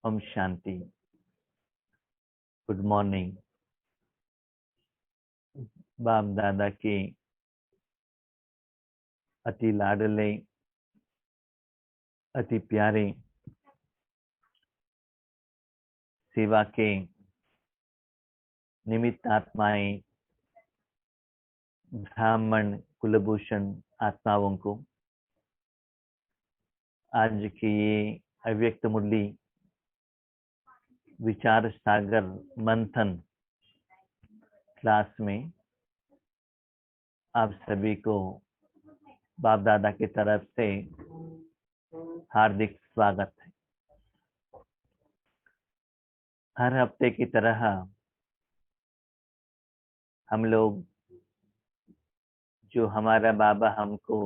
Om Shanti. Good morning. बाप दादा के अति लाडले, अति प्यारे सेवा के निमित्त आत्माएं, ब्राह्मण कुलभूषण आत्माओं को आज की ये अव्यक्त मुरली विचार सागर मंथन क्लास में आप सभी को बाप दादा की तरफ से हार्दिक स्वागत है। हर हफ्ते की तरह हम लोग जो हमारा बाबा हमको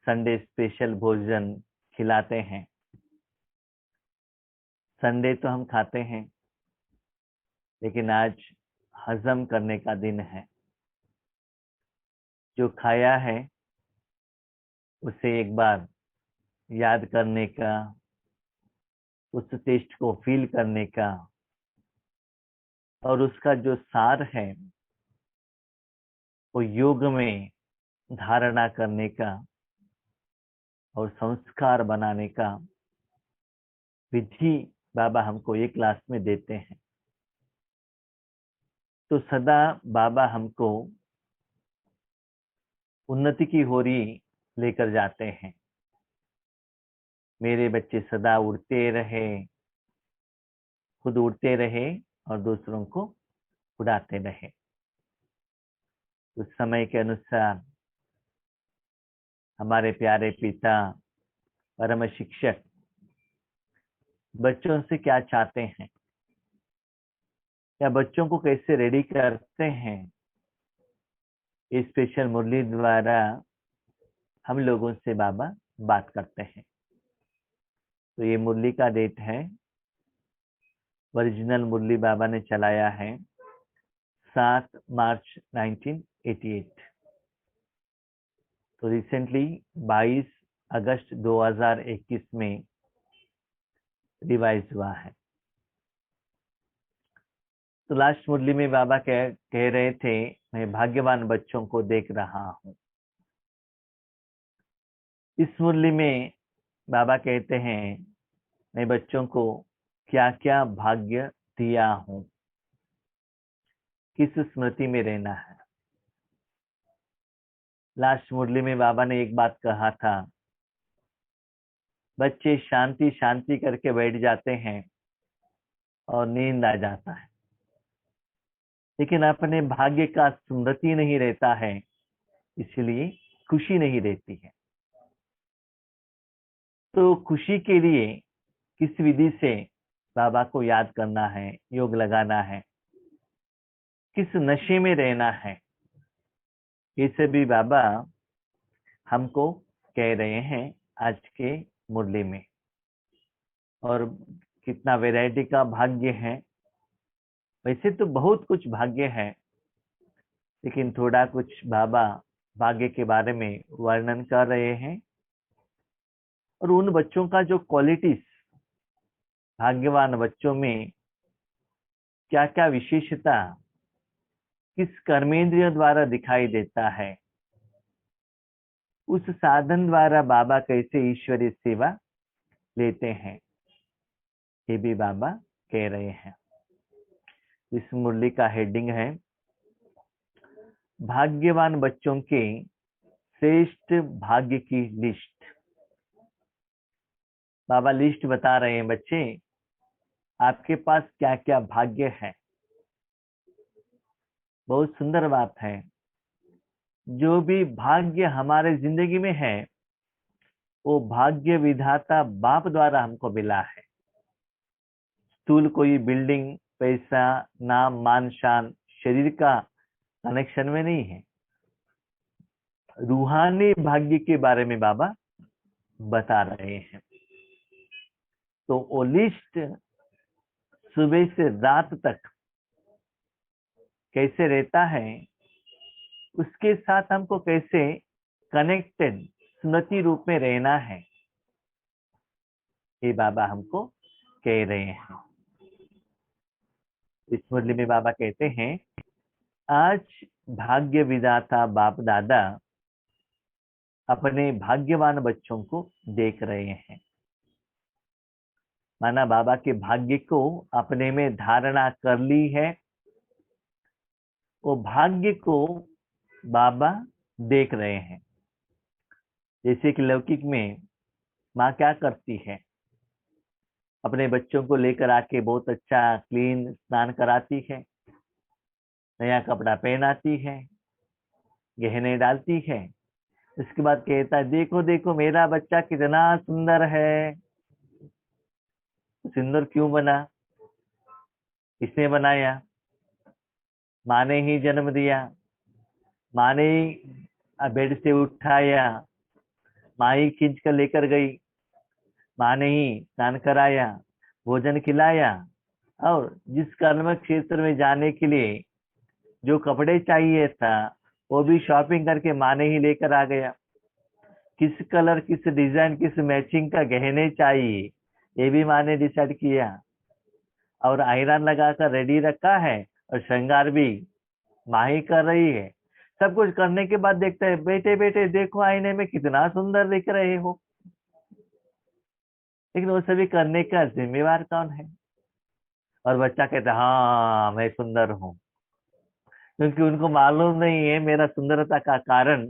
संडे स्पेशल भोजन खिलाते हैं, संडे तो हम खाते हैं, लेकिन आज हजम करने का दिन है। जो खाया है उसे एक बार याद करने का, उस टेस्ट को फील करने का और उसका जो सार है वो योग में धारणा करने का और संस्कार बनाने का विधि बाबा हमको एक क्लास में देते हैं। तो सदा बाबा हमको उन्नति की होरी लेकर जाते हैं। मेरे बच्चे सदा उड़ते रहे, खुद उड़ते रहे और दूसरों को उड़ाते रहे। उस समय के अनुसार हमारे प्यारे पिता परम शिक्षक बच्चों से क्या चाहते हैं या बच्चों को कैसे रेडी करते हैं, इस स्पेशल मुरली द्वारा हम लोगों से बाबा बात करते हैं। तो ये मुरली का डेट है, ओरिजिनल मुरली बाबा ने चलाया है 7 मार्च 1988। तो रिसेंटली 22 अगस्त 2021 में रिवाइज हुआ है। तो लास्ट मुरली में बाबा कह रहे थे, मैं भाग्यवान बच्चों को देख रहा हूं। इस मुरली में बाबा कहते हैं, मैं बच्चों को क्या क्या भाग्य दिया हूं, किस स्मृति में रहना है। लास्ट मुरली में बाबा ने एक बात कहा था, बच्चे शांति शांति करके बैठ जाते हैं और नींद आ जाता है, लेकिन अपने भाग्य का स्मृति नहीं रहता है, इसलिए खुशी नहीं रहती है। तो खुशी के लिए किस विधि से बाबा को याद करना है, योग लगाना है, किस नशे में रहना है, इसे भी बाबा हमको कह रहे हैं आज के मुरली में। और कितना वैरायटी का भाग्य है। वैसे तो बहुत कुछ भाग्य है, लेकिन थोड़ा कुछ बाबा भाग्य के बारे में वर्णन कर रहे हैं और उन बच्चों का जो क्वालिटीज, भाग्यवान बच्चों में क्या क्या विशेषता किस कर्मेंद्रिय द्वारा दिखाई देता है, उस साधन द्वारा बाबा कैसे ईश्वरीय सेवा लेते हैं, ये भी बाबा कह रहे हैं। इस मुरली का हेडिंग है, भाग्यवान बच्चों के श्रेष्ठ भाग्य की लिस्ट। बाबा लिस्ट बता रहे हैं, बच्चे आपके पास क्या क्या भाग्य है। बहुत सुंदर बात है, जो भी भाग्य हमारे जिंदगी में है वो भाग्य विधाता बाप द्वारा हमको मिला है। स्थूल कोई बिल्डिंग, पैसा, नाम, मान, शान, शरीर का कनेक्शन में नहीं है। रूहानी भाग्य के बारे में बाबा बता रहे हैं। तो वो लिस्ट सुबह से रात तक कैसे रहता है, उसके साथ हमको कैसे कनेक्टेड स्मृति रूप में रहना है, ये बाबा हमको कह रहे हैं। इस मुरली में बाबा कहते हैं, आज भाग्य विधाता बाप दादा अपने भाग्यवान बच्चों को देख रहे हैं। माना बाबा के भाग्य को अपने में धारणा कर ली है, वो भाग्य को बाबा देख रहे हैं। जैसे कि लौकिक में माँ क्या करती है, अपने बच्चों को लेकर आके बहुत अच्छा क्लीन स्नान कराती है, नया कपड़ा पहनाती है, गहने डालती है। उसके बाद कहता है, देखो देखो मेरा बच्चा कितना सुंदर है। सुंदर क्यों बना? किसने बनाया? माँ ने ही जन्म दिया, माँ ने ही बेड से उठाया, माँ ही खींच कर लेकर गई, माँ ने ही स्नान कराया, भोजन खिलाया, और जिस कर्म क्षेत्र में जाने के लिए जो कपड़े चाहिए था वो भी शॉपिंग करके माँ ने ही लेकर आ गया। किस कलर, किस डिजाइन, किस मैचिंग का गहने चाहिए ये भी माँ ने डिसाइड किया, और आयरन लगाकर रेडी रखा है, और श्रृंगार भी माँ ही कर रही है। सब कुछ करने के बाद देखते हैं, बेटे बेटे देखो आईने में कितना सुंदर दिख रहे हो। लेकिन वो सभी करने का जिम्मेवार कौन है? और बच्चा कहता है, हाँ मैं सुंदर हूँ, क्योंकि उनको मालूम नहीं है मेरा सुंदरता का कारण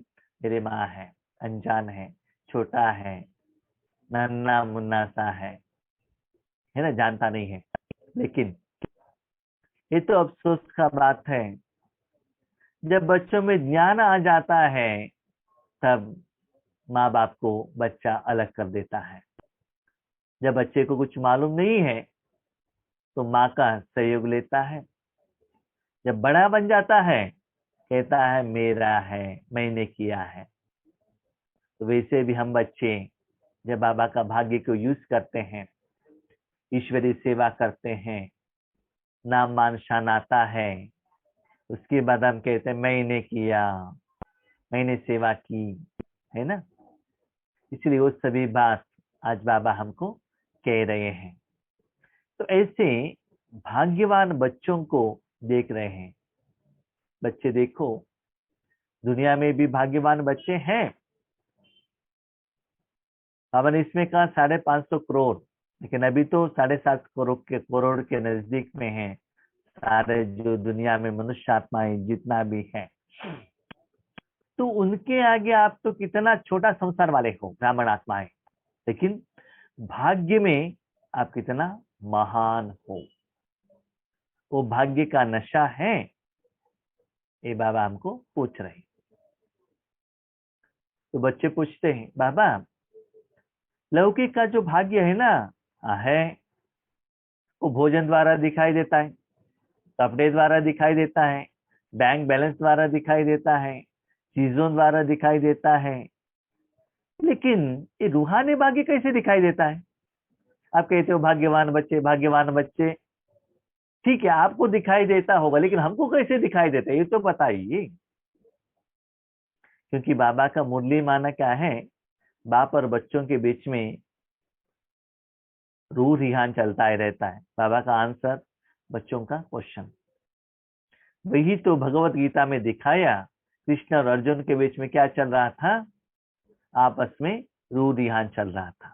मेरी माँ है, अनजान है, छोटा है, नन्ना मुन्ना सा है ना, जानता नहीं है। लेकिन ये तो अफसोस का बात है, जब बच्चों में ज्ञान आ जाता है तब माँ बाप को बच्चा अलग कर देता है। जब बच्चे को कुछ मालूम नहीं है तो माँ का सहयोग लेता है। जब बड़ा बन जाता है कहता है मेरा है, मैंने किया है। तो वैसे भी हम बच्चे जब बाबा का भाग्य को यूज करते हैं, ईश्वरीय सेवा करते हैं, नाम मान शान आता है, उसके बाद हम कहते हैं मैंने किया, मैंने सेवा की, है ना। इसलिए वो सभी बात आज बाबा हमको कह रहे हैं। तो ऐसे भाग्यवान बच्चों को देख रहे हैं। बच्चे देखो, दुनिया में भी भाग्यवान बच्चे हैं। हमने इसमें कहा 550 करोड़, लेकिन अभी तो 7.5 करोड़ के नजदीक में है सारे जो दुनिया में मनुष्य आत्माएं जितना भी है। तो उनके आगे आप तो कितना छोटा संसार वाले हो, ब्राह्मण आत्माएं, लेकिन भाग्य में आप कितना महान हो। वो भाग्य का नशा है, ये बाबा हमको पूछ रहे। तो बच्चे पूछते हैं, बाबा लौकिक का जो भाग्य है ना, है वो भोजन द्वारा दिखाई देता है, कपड़े द्वारा दिखाई देता है, बैंक बैलेंस द्वारा दिखाई देता है, चीजों द्वारा दिखाई देता है, लेकिन ये रूहानी भाग्य कैसे दिखाई देता है? आप कहते हो भाग्यवान बच्चे, भाग्यवान बच्चे, ठीक है आपको दिखाई देता होगा, लेकिन हमको कैसे दिखाई देता है ये तो बताइए। क्योंकि बाबा का मुरली माना क्या है, बाप और बच्चों के बीच में रूह रिहान चलता ही रहता है। बाबा का आंसर, बच्चों का क्वेश्चन। वही तो भगवत गीता में दिखाया, कृष्ण और अर्जुन के बीच में क्या चल रहा था, आपस में रूह रिहान चल रहा था।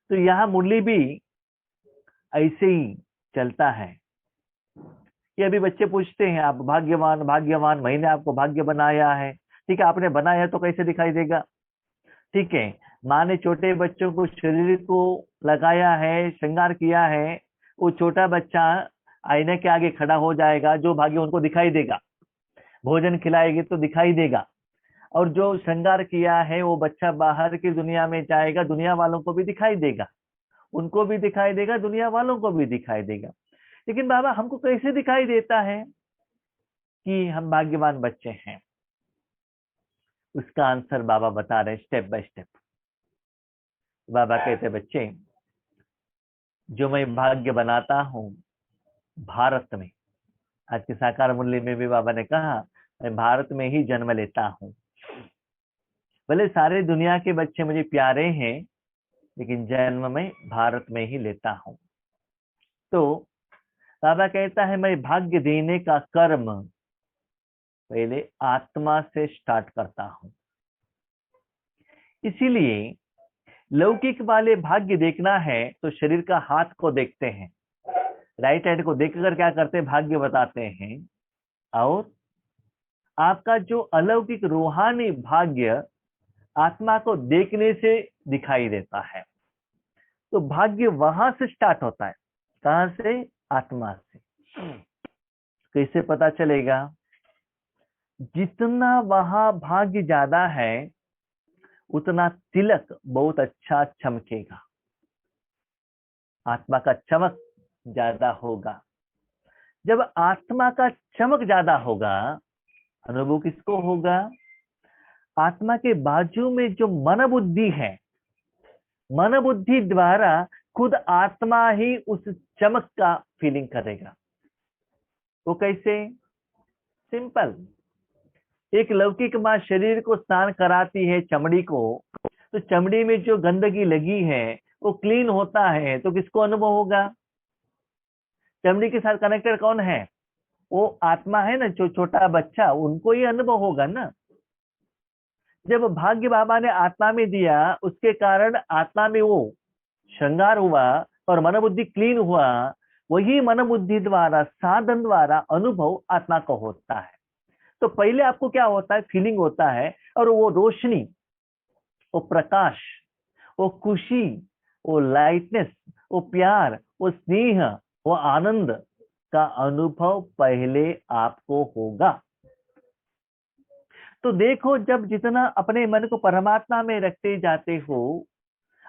तो यहाँ मुरली भी ऐसे ही चलता है। ये अभी बच्चे पूछते हैं, आप भाग्यवान भाग्यवान, मैंने आपको भाग्य बनाया है। ठीक है, आपने बनाया तो कैसे दिखाई देगा? ठीक है, माँ ने छोटे बच्चों को शरीर को लगाया है, श्रृंगार किया है, वो छोटा बच्चा आईने के आगे खड़ा हो जाएगा, जो भाग्य उनको दिखाई देगा। भोजन खिलाएगी तो दिखाई देगा, और जो श्रृंगार किया है वो बच्चा बाहर की दुनिया में जाएगा, दुनिया वालों को भी दिखाई देगा, उनको भी दिखाई देगा, दुनिया वालों को भी दिखाई देगा। लेकिन बाबा हमको कैसे दिखाई देता है कि हम भाग्यवान बच्चे हैं? उसका आंसर बाबा बता रहे स्टेप बाय स्टेप। बाबा कहते बच्चे, जो मैं भाग्य बनाता हूँ भारत में, आज के साकार मुरली में भी बाबा ने कहा मैं भारत में ही जन्म लेता हूँ। भले सारे दुनिया के बच्चे मुझे प्यारे हैं, लेकिन जन्म में भारत में ही लेता हूं। तो बाबा कहता है मैं भाग्य देने का कर्म पहले आत्मा से स्टार्ट करता हूं। इसीलिए लौकिक वाले भाग्य देखना है तो शरीर का हाथ को देखते हैं, राइट हैंड को देखकर क्या करते हैं, भाग्य बताते हैं। और आपका जो अलौकिक रूहानी भाग्य आत्मा को देखने से दिखाई देता है। तो भाग्य वहां से स्टार्ट होता है। कहां से? आत्मा से। कैसे पता चलेगा? जितना वहां भाग्य ज्यादा है उतना तिलक बहुत अच्छा चमकेगा, आत्मा का चमक ज्यादा होगा। जब आत्मा का चमक ज्यादा होगा, अनुभव किसको होगा? आत्मा के बाजू में जो मन बुद्धि है, मन बुद्धि द्वारा खुद आत्मा ही उस चमक का फीलिंग करेगा। वो कैसे? सिंपल। एक लौकिक माँ शरीर को स्नान कराती है चमड़ी को, तो चमड़ी में जो गंदगी लगी है वो क्लीन होता है, तो किसको अनुभव होगा? चमड़ी के साथ कनेक्टेड कौन है? वो आत्मा है ना, जो छोटा बच्चा, उनको ही अनुभव होगा ना। जब भाग्य बाबा ने आत्मा में दिया, उसके कारण आत्मा में वो श्रृंगार हुआ और मन बुद्धि क्लीन हुआ। वही मन बुद्धि द्वारा, साधन द्वारा अनुभव आत्मा को होता है। तो पहले आपको क्या होता है? फीलिंग होता है, और वो रोशनी, वो प्रकाश, वो खुशी, वो लाइटनेस, वो प्यार, वो स्नेह, वो आनंद का अनुभव पहले आपको होगा। तो देखो, जब जितना अपने मन को परमात्मा में रखते जाते हो,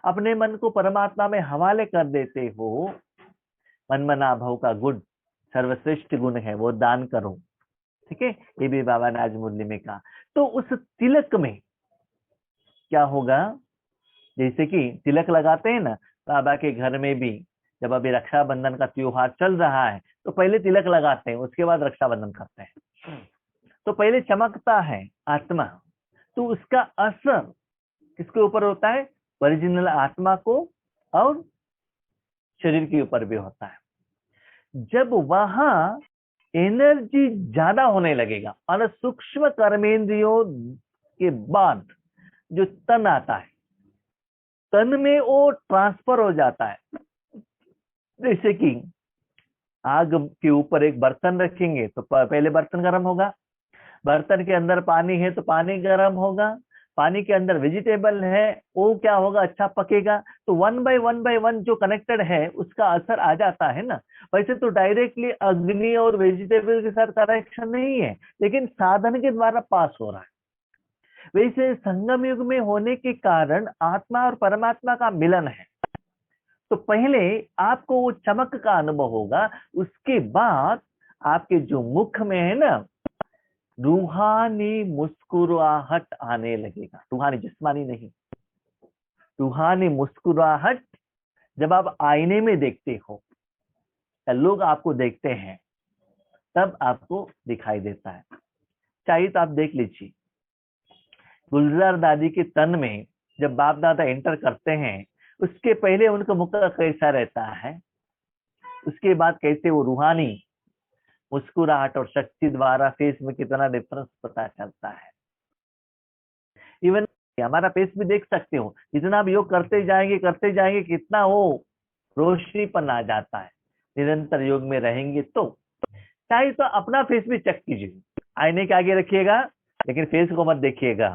अपने मन को परमात्मा में हवाले कर देते हो, मनमना भव का गुण सर्वश्रेष्ठ गुण है, वो दान करो। ठीक है, ये भी बाबा ने आज मुरली में कहा। तो उस तिलक में क्या होगा? जैसे कि तिलक लगाते हैं ना, बाबा के घर में भी जब अभी रक्षाबंधन का त्योहार चल रहा है तो पहले तिलक लगाते हैं, उसके बाद रक्षाबंधन करते हैं। तो पहले चमकता है आत्मा, तो उसका असर किसके ऊपर होता है? ओरिजिनल आत्मा को और शरीर के ऊपर भी होता है। जब वहां एनर्जी ज्यादा होने लगेगा और सूक्ष्म कर्मेंद्रियों के बाद जो तन आता है, तन में वो ट्रांसफर हो जाता है। जैसे कि आग के ऊपर एक बर्तन रखेंगे तो पहले बर्तन गर्म होगा, बर्तन के अंदर पानी है तो पानी गर्म होगा, पानी के अंदर वेजिटेबल है वो क्या होगा? अच्छा पकेगा। तो वन बाय वन जो कनेक्टेड है उसका असर आ जाता है ना। वैसे तो डायरेक्टली अग्नि और वेजिटेबल के साथ कनेक्शन नहीं है, लेकिन साधन के द्वारा पास हो रहा है। वैसे संगम युग में होने के कारण आत्मा और परमात्मा का मिलन है। तो पहले आपको वो चमक का अनुभव होगा, उसके बाद आपके जो मुख में है ना, रूहानी मुस्कुराहट आने लगेगा। रूहानी, जिस्मानी नहीं, रूहानी मुस्कुराहट। जब आप आईने में देखते हो या लोग आपको देखते हैं, तब आपको दिखाई देता है। चाहिए तो आप देख लीजिए, गुलजार दादी के तन में जब बाप दादा एंटर करते हैं, उसके पहले उनका मुख कैसा रहता है, उसके बाद कैसे वो रूहानी मुस्कुराहट और शक्ति द्वारा फेस में कितना डिफरेंस पता चलता है। इवन हमारा फेस भी देख सकते हो, जितना आप योग करते जाएंगे कितना वो रोशनीपन आ जाता है। निरंतर योग में रहेंगे तो चाहे तो अपना फेस भी चेक कीजिए, आईने के आगे रखिएगा लेकिन फेस को मत देखिएगा।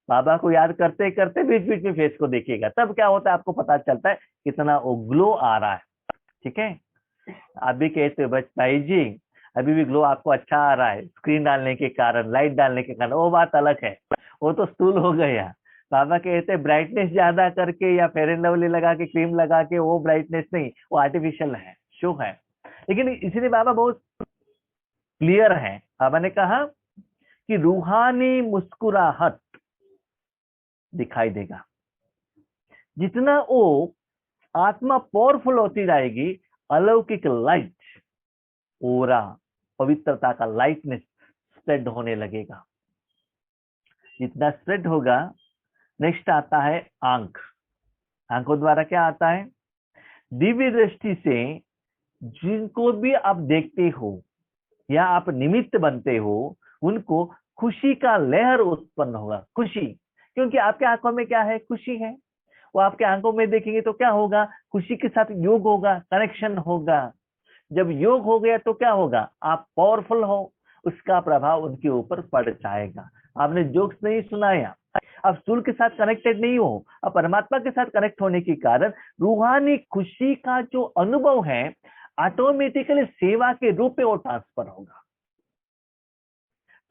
बाबा को याद करते करते बीच बीच में फेस को देखिएगा, तब क्या होता है आपको पता चलता है कितना वो ग्लो आ रहा है। ठीक है, आप भी कहते हो बच भाई जी अभी भी ग्लो आपको अच्छा आ रहा है, स्क्रीन डालने के कारण, लाइट डालने के कारण, वो बात अलग है, वो तो स्थूल हो गया। बाबा कहते हैं ब्राइटनेस ज्यादा करके या फेयर एंड लवली लगा के, क्रीम लगा के, वो ब्राइटनेस नहीं, वो आर्टिफिशियल है, शो है। लेकिन इसलिए बाबा बहुत क्लियर है। बाबा ने कहा कि रूहानी मुस्कुराहट दिखाई देगा। जितना वो आत्मा पावरफुल होती जाएगी, अलौकिक लाइट, ओरा, पवित्रता का लाइटनेस स्प्रेड होने लगेगा। जितना स्प्रेड होगा, नेक्स्ट आता है आंख। आंखों द्वारा क्या आता है? दिव्य दृष्टि से जिनको भी आप देखते हो या आप निमित्त बनते हो, उनको खुशी का लहर उत्पन्न होगा। खुशी, क्योंकि आपके आंखों में क्या है? खुशी है। वो आपके आंखों में देखेंगे तो क्या होगा? खुशी के साथ योग होगा, कनेक्शन होगा। जब योग हो गया तो क्या होगा? आप पावरफुल हो, उसका प्रभाव उनके ऊपर पड़ जाएगा। आपने जोक्स नहीं सुनाया, आप सूर्य के साथ कनेक्टेड नहीं हो, आप परमात्मा के साथ कनेक्ट होने के कारण रूहानी खुशी का जो अनुभव है ऑटोमेटिकली सेवा के रूप में वो ट्रांसफर होगा।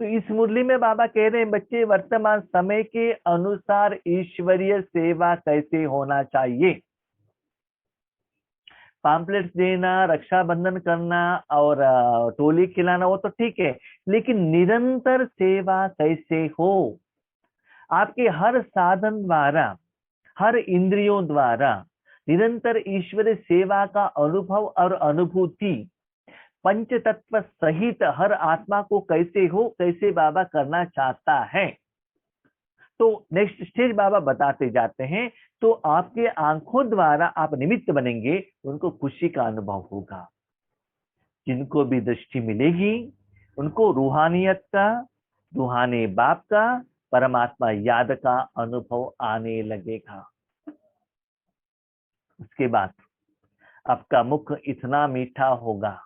तो इस मुरली में बाबा कह रहे हैं, बच्चे वर्तमान समय के अनुसार ईश्वरीय सेवा कैसे होना चाहिए। पैम्पलेट्स देना, रक्षाबंधन करना और टोली खिलाना वो तो ठीक है, लेकिन निरंतर सेवा कैसे हो? आपके हर साधन द्वारा, हर इंद्रियों द्वारा निरंतर ईश्वरीय सेवा का अनुभव और अनुभूति पंच तत्व सहित हर आत्मा को कैसे हो, कैसे बाबा करना चाहता है। तो नेक्स्ट स्टेज बाबा बताते जाते हैं। तो आपके आंखों द्वारा आप निमित्त बनेंगे, उनको खुशी का अनुभव होगा। जिनको भी दृष्टि मिलेगी उनको रूहानियत का, रूहानी बाप का, परमात्मा याद का अनुभव आने लगेगा। उसके बाद आपका मुख इतना मीठा होगा,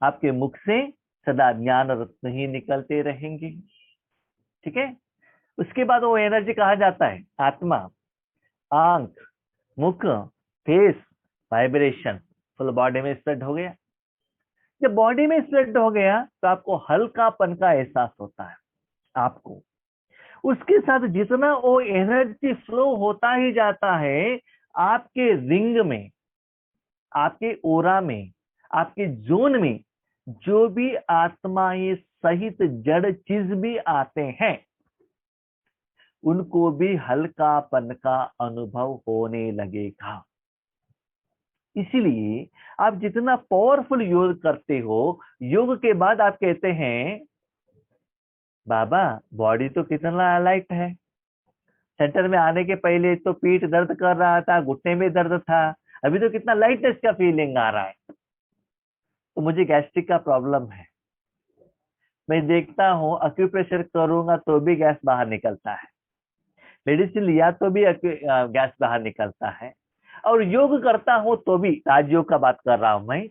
आपके मुख से सदा ज्ञान रत्न ही निकलते रहेंगे। ठीक है। उसके बाद वो एनर्जी कहा जाता है आत्मा, आंख, मुख, फेस, वाइब्रेशन फुल बॉडी में स्प्रेड हो गया। जब बॉडी में स्प्रेड हो गया तो आपको हल्कापन का एहसास होता है आपको। उसके साथ जितना वो एनर्जी फ्लो होता ही जाता है, आपके रिंग में, आपके ओरा में, आपके जोन में जो भी आत्माएं सहित जड़ चीज भी आते हैं, उनको भी हल्कापन का अनुभव होने लगेगा। इसीलिए आप जितना पावरफुल योग करते हो, योग के बाद आप कहते हैं बाबा बॉडी तो कितना लाइट है। सेंटर में आने के पहले तो पीठ दर्द कर रहा था, घुटने में दर्द था, अभी तो कितना लाइटनेस का फीलिंग आ रहा है। तो मुझे गैस्ट्रिक का प्रॉब्लम है, मैं देखता हूँ अक्यूप्रेशर करूंगा तो भी गैस बाहर निकलता है, मेडिसिन लिया तो भी गैस बाहर निकलता है, और योग करता हूं तो भी, राजयोग का बात कर रहा हूं मैं,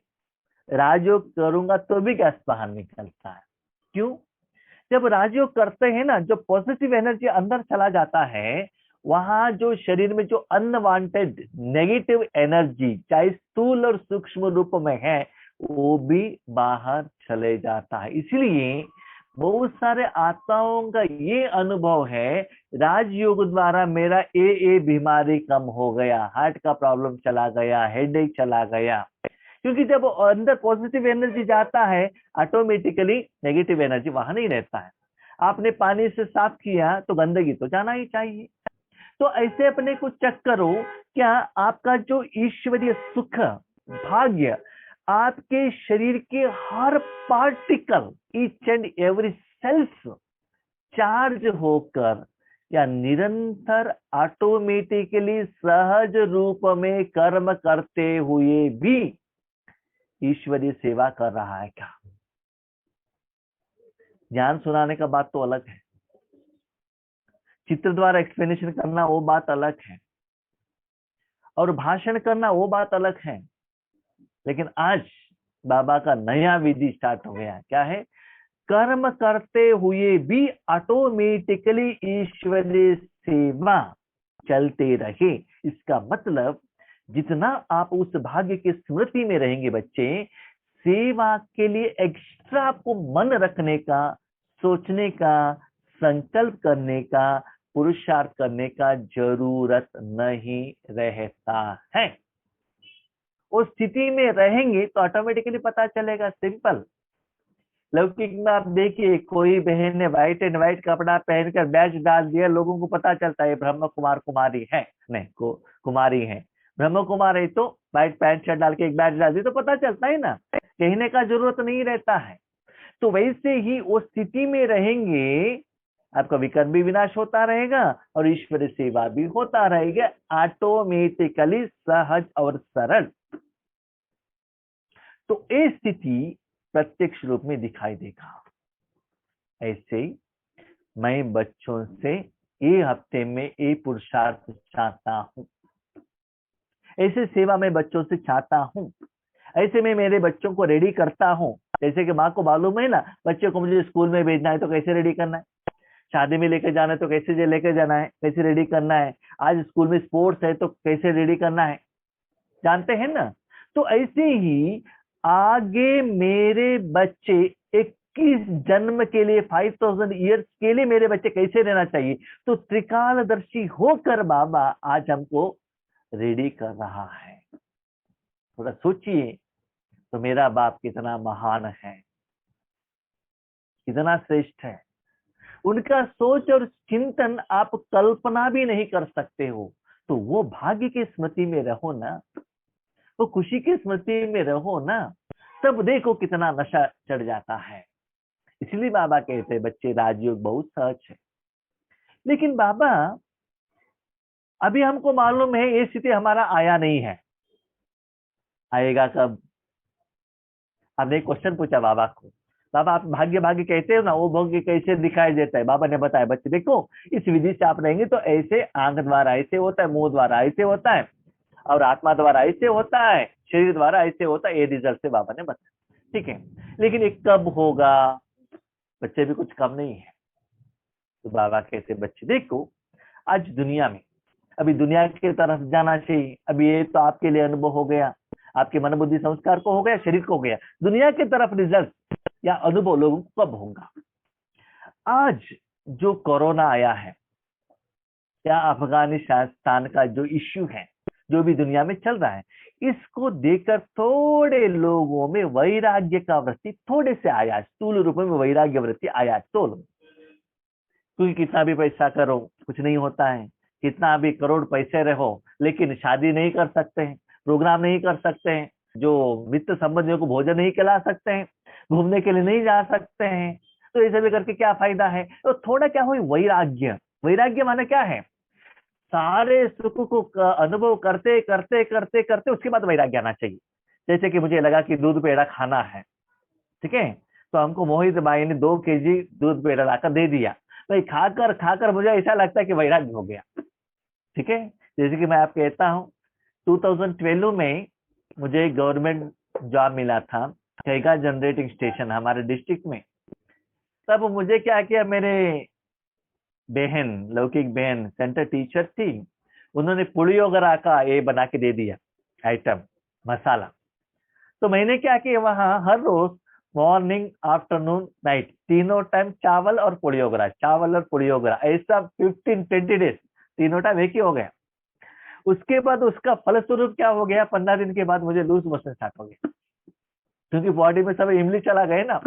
राजयोग करूंगा तो भी गैस बाहर निकलता है। क्यों? जब राजयोग करते हैं ना, जो पॉजिटिव एनर्जी अंदर चला जाता है, वहां जो शरीर में जो अनवांटेड नेगेटिव एनर्जी चाहे स्थूल और सूक्ष्म रूप में है, वो भी बाहर चले जाता है। इसलिए बहुत सारे आत्माओं का ये अनुभव है, राजयोग द्वारा मेरा ये बीमारी कम हो गया, हार्ट का प्रॉब्लम चला गया, हेडेक चला गया। क्योंकि जब अंदर पॉजिटिव एनर्जी जाता है, ऑटोमेटिकली नेगेटिव एनर्जी वहां नहीं रहता है। आपने पानी से साफ किया तो गंदगी तो जाना ही चाहिए। तो ऐसे अपने को चेक करो, क्या आपका जो ईश्वरीय सुख, भाग्य, आपके शरीर के हर particle, each and every cells charge होकर या निरंतर ऑटोमेटिकली सहज रूप में कर्म करते हुए भी ईश्वरीय सेवा कर रहा है क्या? ज्ञान सुनाने का बात तो अलग है, चित्र द्वारा एक्सप्लेनेशन करना वो बात अलग है, और भाषण करना वो बात अलग है। लेकिन आज बाबा का नया विधि स्टार्ट हो गया। क्या है? कर्म करते हुए भी ऑटोमेटिकली ईश्वरीय सेवा चलते रहे। इसका मतलब जितना आप उस भाग्य की स्मृति में रहेंगे बच्चे, सेवा के लिए एक्स्ट्रा आपको मन रखने का, सोचने का, संकल्प करने का, पुरुषार्थ करने का जरूरत नहीं रहता है। उस स्थिति में रहेंगे तो ऑटोमेटिकली पता चलेगा। सिंपल। लौकिक में आप देखिए, कोई बहन ने व्हाइट एंड व्हाइट कपड़ा पहनकर बैच डाल दिया, लोगों को पता चलता है ब्रह्म कुमार कुमारी है, नहीं कुमारी है, ब्रह्म कुमार है, तो व्हाइट पैंट शर्ट डाल के एक बैच डाल दी तो पता चलता है ना, कहने का जरूरत नहीं रहता है। तो वैसे ही उस स्थिति में रहेंगे, आपका विकर्म भी विनाश होता रहेगा और ईश्वर सेवा भी होता रहेगा, ऑटोमेटिकली, सहज और सरल। तो ये स्थिति प्रत्यक्ष रूप में दिखाई देगा। ऐसे ही मैं बच्चों से ये हफ्ते में ये पुरुषार्थ चाहता हूँ, ऐसे सेवा मैं बच्चों से चाहता हूँ, ऐसे मैं मेरे बच्चों को रेडी करता हूँ। जैसे कि माँ को मालूम है ना, बच्चे को मुझे स्कूल में भेजना है तो कैसे रेडी करना है, शादी में लेकर जाना है तो कैसे लेकर जाना है, कैसे रेडी करना है, आज स्कूल में स्पोर्ट्स है तो कैसे रेडी करना है, जानते हैं ना। तो ऐसे ही आगे मेरे बच्चे 21 जन्म के लिए, 5000 ईयर्स के लिए मेरे बच्चे कैसे रहना चाहिए, तो त्रिकालदर्शी होकर बाबा आज हमको रेडी कर रहा है। थोड़ा सोचिए, तो मेरा बाप कितना महान है, कितना श्रेष्ठ है। उनका सोच और चिंतन आप कल्पना भी नहीं कर सकते हो। तो वो भाग्य की स्मृति में रहो ना, वो खुशी की स्मृति में रहो ना, तब देखो कितना नशा चढ़ जाता है। इसलिए बाबा कहते हैं बच्चे राजयोग बहुत सहज है। लेकिन बाबा अभी हमको मालूम है ये स्थिति हमारा आया नहीं है, आएगा कब? हमने एक क्वेश्चन पूछा बाबा को, बाबा आप भाग्य भाग्य कहते हो ना, वो भाग्य कैसे दिखाई देता है? बाबा ने बताया बच्चे देखो, इस विधि से आप रहेंगे तो ऐसे आंख द्वारा ऐसे होता है, मुंह द्वारा ऐसे होता है, और आत्मा द्वारा ऐसे होता है, शरीर द्वारा ऐसे होता है। ये रिजल्ट से बाबा ने बताया, ठीक है। लेकिन ये कब होगा? बच्चे भी कुछ कम नहीं है। तो बाबा कहते बच्चे देखो, आज दुनिया में, अभी दुनिया की तरफ जाना चाहिए। अभी ये तो आपके लिए अनुभव हो गया, आपके मन बुद्धि संस्कार को हो गया, शरीर को हो गया। दुनिया की तरफ रिजल्ट या अनुभव लोगों को कब होगा? आज जो कोरोना आया है या अफगानिस्तान का जो इश्यू है, जो भी दुनिया में चल रहा है, इसको देखकर थोड़े लोगों में वैराग्य का वृत्ति थोड़े से आया, स्थूल रूप में वैराग्य वृत्ति आया तो लोग। क्योंकि कितना भी पैसा करो कुछ नहीं होता है, कितना भी करोड़ पैसे रहो लेकिन शादी नहीं कर सकते हैं, प्रोग्राम नहीं कर सकते हैं, जो मित्र संबंधियों को भोजन नहीं खिला सकते हैं, घूमने के लिए नहीं जा सकते हैं, तो ये सभी करके क्या फायदा है? तो थोड़ा क्या हुई वैराग्य। वैराग्य माने क्या है? सारे सुख को अनुभव करते करते करते करते उसके बाद वैराग्य आना चाहिए। जैसे कि मुझे लगा कि दूध पेड़ा खाना है, ठीक है, तो हमको मोहित बाई ने 2 केजी दूध पेड़ा लाकर दे दिया, तो खाकर खाकर मुझे ऐसा लगता है कि वैराग्य हो गया, ठीक है। जैसे कि मैं आपको कहता हूँ 2012 में मुझे गवर्नमेंट जॉब मिला था, कैगा जनरेटिंग स्टेशन हमारे डिस्ट्रिक्ट में। तब मुझे क्या किया, मेरे बहन, लौकिक बहन सेंटर टीचर थी, उन्होंने पुलियोगरा का ये बना के दे दिया आइटम, मसाला। तो मैंने क्या किया, वहां हर रोज मॉर्निंग आफ्टरनून नाइट तीनों टाइम चावल और पुलियोगरा, चावल और पुलियोगरा, ऐसा 15-20 डेज तीनों टाइम एक ही हो गया। उसके बाद उसका फलस्वरूप क्या हो गया, 15 दिन के बाद मुझे लूज मोशन स्टार्ट हो गया, क्योंकि बॉडी में सब इमली चला गए ना।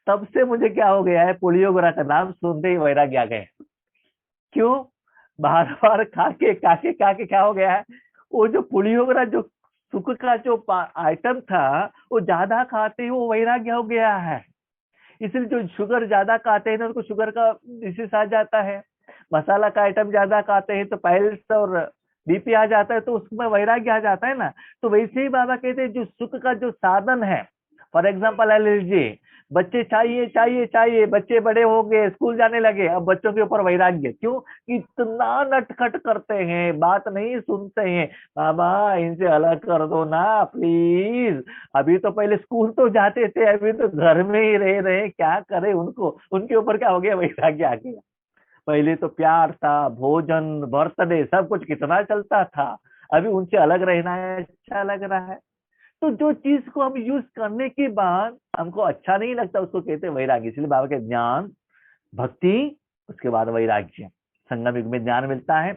तब से मुझे क्या हो गया है, पुलियोगरा का नाम सुनते ही वैराग्य आ गए। क्यों? बार बार खा के क्या हो गया है, वो जो पुलियोगरा जो सुख का जो आइटम था वो ज्यादा खाते ही वो वैराग्य हो गया है। इसलिए जो शुगर ज्यादा खाते हैं ना उनको शुगर का डिसीज आ जाता है, मसाला का आइटम ज्यादा खाते हैं तो पाइल्स और बीपी आ जाता है, तो उसमें वैराग्य आ जाता है ना। तो वैसे ही बाबा कहते हैं जो सुख का जो साधन है, फॉर एग्जाम्पल ले लीजिए, बच्चे चाहिए चाहिए चाहिए, बच्चे बड़े हो गए, स्कूल जाने लगे, अब बच्चों के ऊपर वैराग्य। क्यों? इतना नटखट करते हैं, बात नहीं सुनते हैं। बाबा इनसे अलग कर दो ना प्लीज, अभी तो पहले स्कूल तो जाते थे, अभी तो घर में ही रह रहे, क्या करे उनको, उनके ऊपर क्या हो गया, वैराग्य आ गया। पहले तो प्यार था, भोजन, बर्थडे, सब कुछ कितना चलता था, अभी उनसे अलग रहना है, अच्छा लग रहा है। तो जो चीज को हम यूज करने के बाद हमको अच्छा नहीं लगता उसको कहते हैं वैराग्य। इसलिए बाबा के ज्ञान, भक्ति, उसके बाद वैराग्य। संगम युग में ज्ञान मिलता है,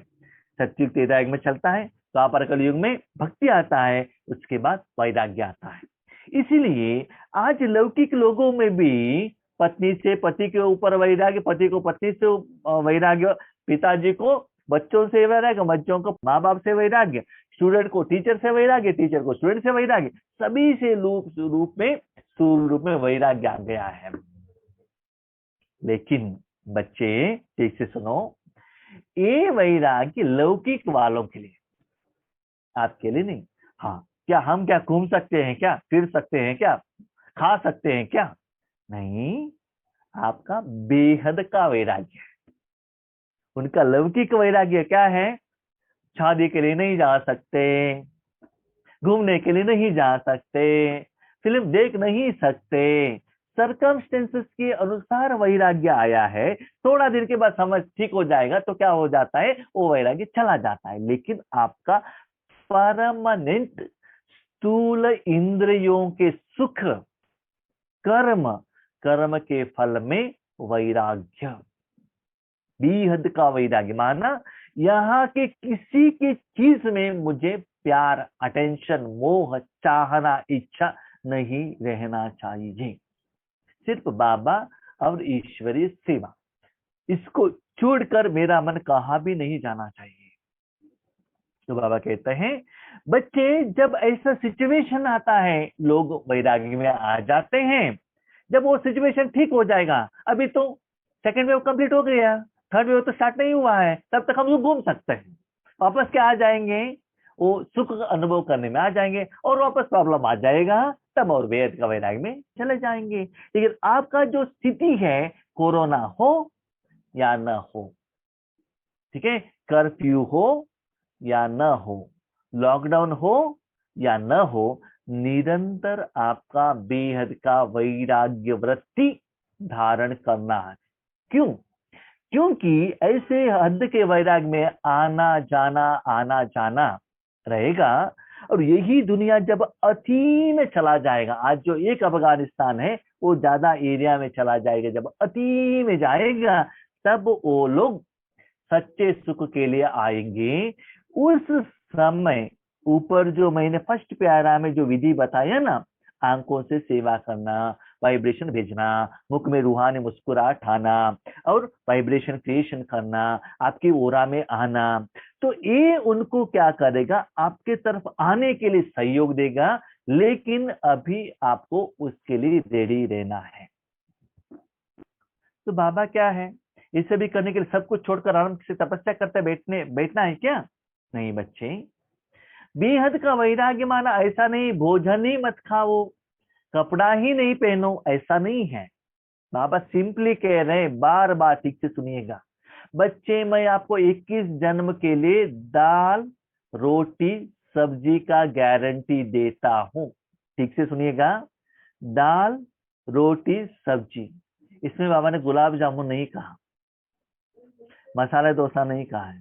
सत्युग त्रेता युग में चलता है, द्वापर कलयुग में भक्ति आता है, उसके बाद वैराग्य आता है। इसीलिए आज लौकिक लोगों में भी पत्नी से पति के ऊपर वैराग्य, पति को पत्नी से वैराग्य, पिताजी को बच्चों से वैराग्य, बच्चों को माँ बाप से वैराग्य, स्टूडेंट को टीचर से वैराग्य, टीचर को स्टूडेंट से वैराग्य, सभी से रूप में स्थूल रूप में वैराग्य आ गया है। लेकिन बच्चे ठीक से सुनो, ये वैराग्य लौकिक वालों के लिए, आपके लिए नहीं। हाँ, क्या हम क्या घूम सकते हैं, क्या फिर सकते हैं, क्या खा सकते हैं, क्या नहीं, आपका बेहद का वैराग्य है। उनका लौकिक वैराग्य क्या है? शादी के लिए नहीं जा सकते, घूमने के लिए नहीं जा सकते, फिल्म देख नहीं सकते, सरकमस्टेंसेस के अनुसार वैराग्य आया है। थोड़ा देर के बाद समझ ठीक हो जाएगा तो क्या हो जाता है, वो वैराग्य चला जाता है। लेकिन आपका परमानेंट स्थूल इंद्रियों के सुख, कर्म, कर्म के फल में वैराग्य, बेहद का वैराग्य, माना यहाँ के किसी की चीज में मुझे प्यार, अटेंशन, मोह, चाहना, इच्छा नहीं रहना चाहिए। सिर्फ बाबा और ईश्वरीय सेवा, इसको छोड़कर मेरा मन कहाँ भी नहीं जाना चाहिए। तो बाबा कहते हैं बच्चे, जब ऐसा सिचुएशन आता है लोग वैराग्य में आ जाते हैं। जब वो सिचुएशन ठीक हो जाएगा, अभी तो सेकेंड वेव कंप्लीट हो गया, थर्ड वेव तो स्टार्ट नहीं हुआ है, तब तक हम लोग घूम सकते हैं। वापस क्या आ जाएंगे, वो सुख का अनुभव करने में आ जाएंगे, और वापस प्रॉब्लम आ जाएगा, तब और वेद का वैराग्य में चले जाएंगे। लेकिन आपका जो स्थिति है, कोरोना हो या न हो, ठीक है, कर्फ्यू हो या न हो, लॉकडाउन हो या न हो, निरंतर आपका बेहद का वैराग्य वृत्ति धारण करना है। क्यों? क्योंकि ऐसे हद के वैराग्य में आना जाना रहेगा, और यही दुनिया जब अति में चला जाएगा, आज जो एक अफगानिस्तान है वो ज्यादा एरिया में चला जाएगा, जब अति में जाएगा तब वो लोग सच्चे सुख के लिए आएंगे। उस समय ऊपर जो मैंने फर्स्ट प्यारा में जो विधि बताया ना, आंखों से सेवा करना, वाइब्रेशन भेजना, मुख में रूहानी मुस्कुराहट आना, और वाइब्रेशन क्रिएशन करना, आपकी ओरा में आना, तो ये उनको क्या करेगा, आपके तरफ आने के लिए सहयोग देगा। लेकिन अभी आपको उसके लिए रेडी रहना है। तो बाबा क्या है, इसे भी करने के लिए सब कुछ छोड़कर आराम से तपस्या करते बैठना है क्या? नहीं बच्चे, बेहद का वैराग्य माना ऐसा नहीं भोजन ही मत खाओ, कपड़ा ही नहीं पहनो, ऐसा नहीं है। बाबा सिंपली कह रहे हैं, बार बार ठीक से सुनिएगा बच्चे, मैं आपको 21 जन्म के लिए दाल, रोटी, सब्जी का गारंटी देता हूं। ठीक से सुनिएगा, दाल, रोटी, सब्जी। इसमें बाबा ने गुलाब जामुन नहीं कहा, मसाला डोसा नहीं कहा है,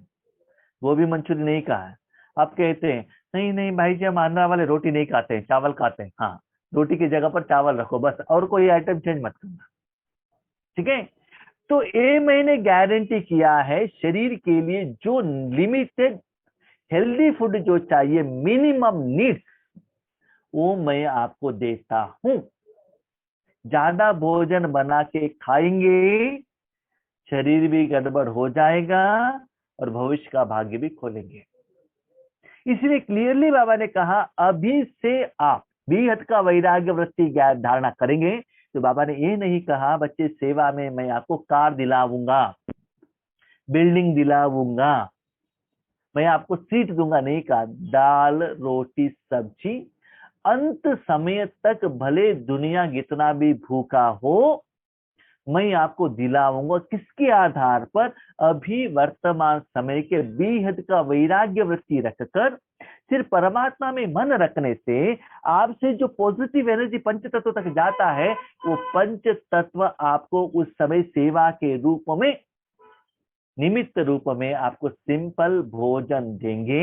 गोभी मंचूरियन नहीं कहा है। आप कहते हैं नहीं नहीं भाई जी, हम आंध्रा वाले रोटी नहीं खाते हैं, चावल खाते हैं। हाँ, रोटी की जगह पर चावल रखो बस, और कोई आइटम चेंज मत करना, ठीक है। तो ये मैंने गारंटी किया है, शरीर के लिए जो लिमिटेड हेल्दी फूड जो चाहिए, मिनिमम नीड्स, वो मैं आपको देता हूं। ज्यादा भोजन बना के खाएंगे, शरीर भी गड़बड़ हो जाएगा और भविष्य का भाग्य भी खोलेंगे। इसलिए क्लियरली बाबा ने कहा, अभी से आप बेहद का वैराग्य वृत्ति धारणा करेंगे। तो बाबा ने ये नहीं कहा बच्चे सेवा में मैं आपको कार दिलाऊंगा, बिल्डिंग दिलाऊंगा, मैं आपको सीट दूंगा, नहीं कहा। दाल, रोटी, सब्जी, अंत समय तक भले दुनिया कितना भी भूखा हो, मैं आपको दिलाऊंगा। किसके आधार पर? अभी वर्तमान समय के बेहद का वैराग्य वृत्ति रखकर, सिर्फ परमात्मा में मन रखने से आपसे जो पॉजिटिव एनर्जी पंच तत्व तक जाता है, वो पंच तत्व आपको उस समय सेवा के रूप में, निमित्त रूप में आपको सिंपल भोजन देंगे।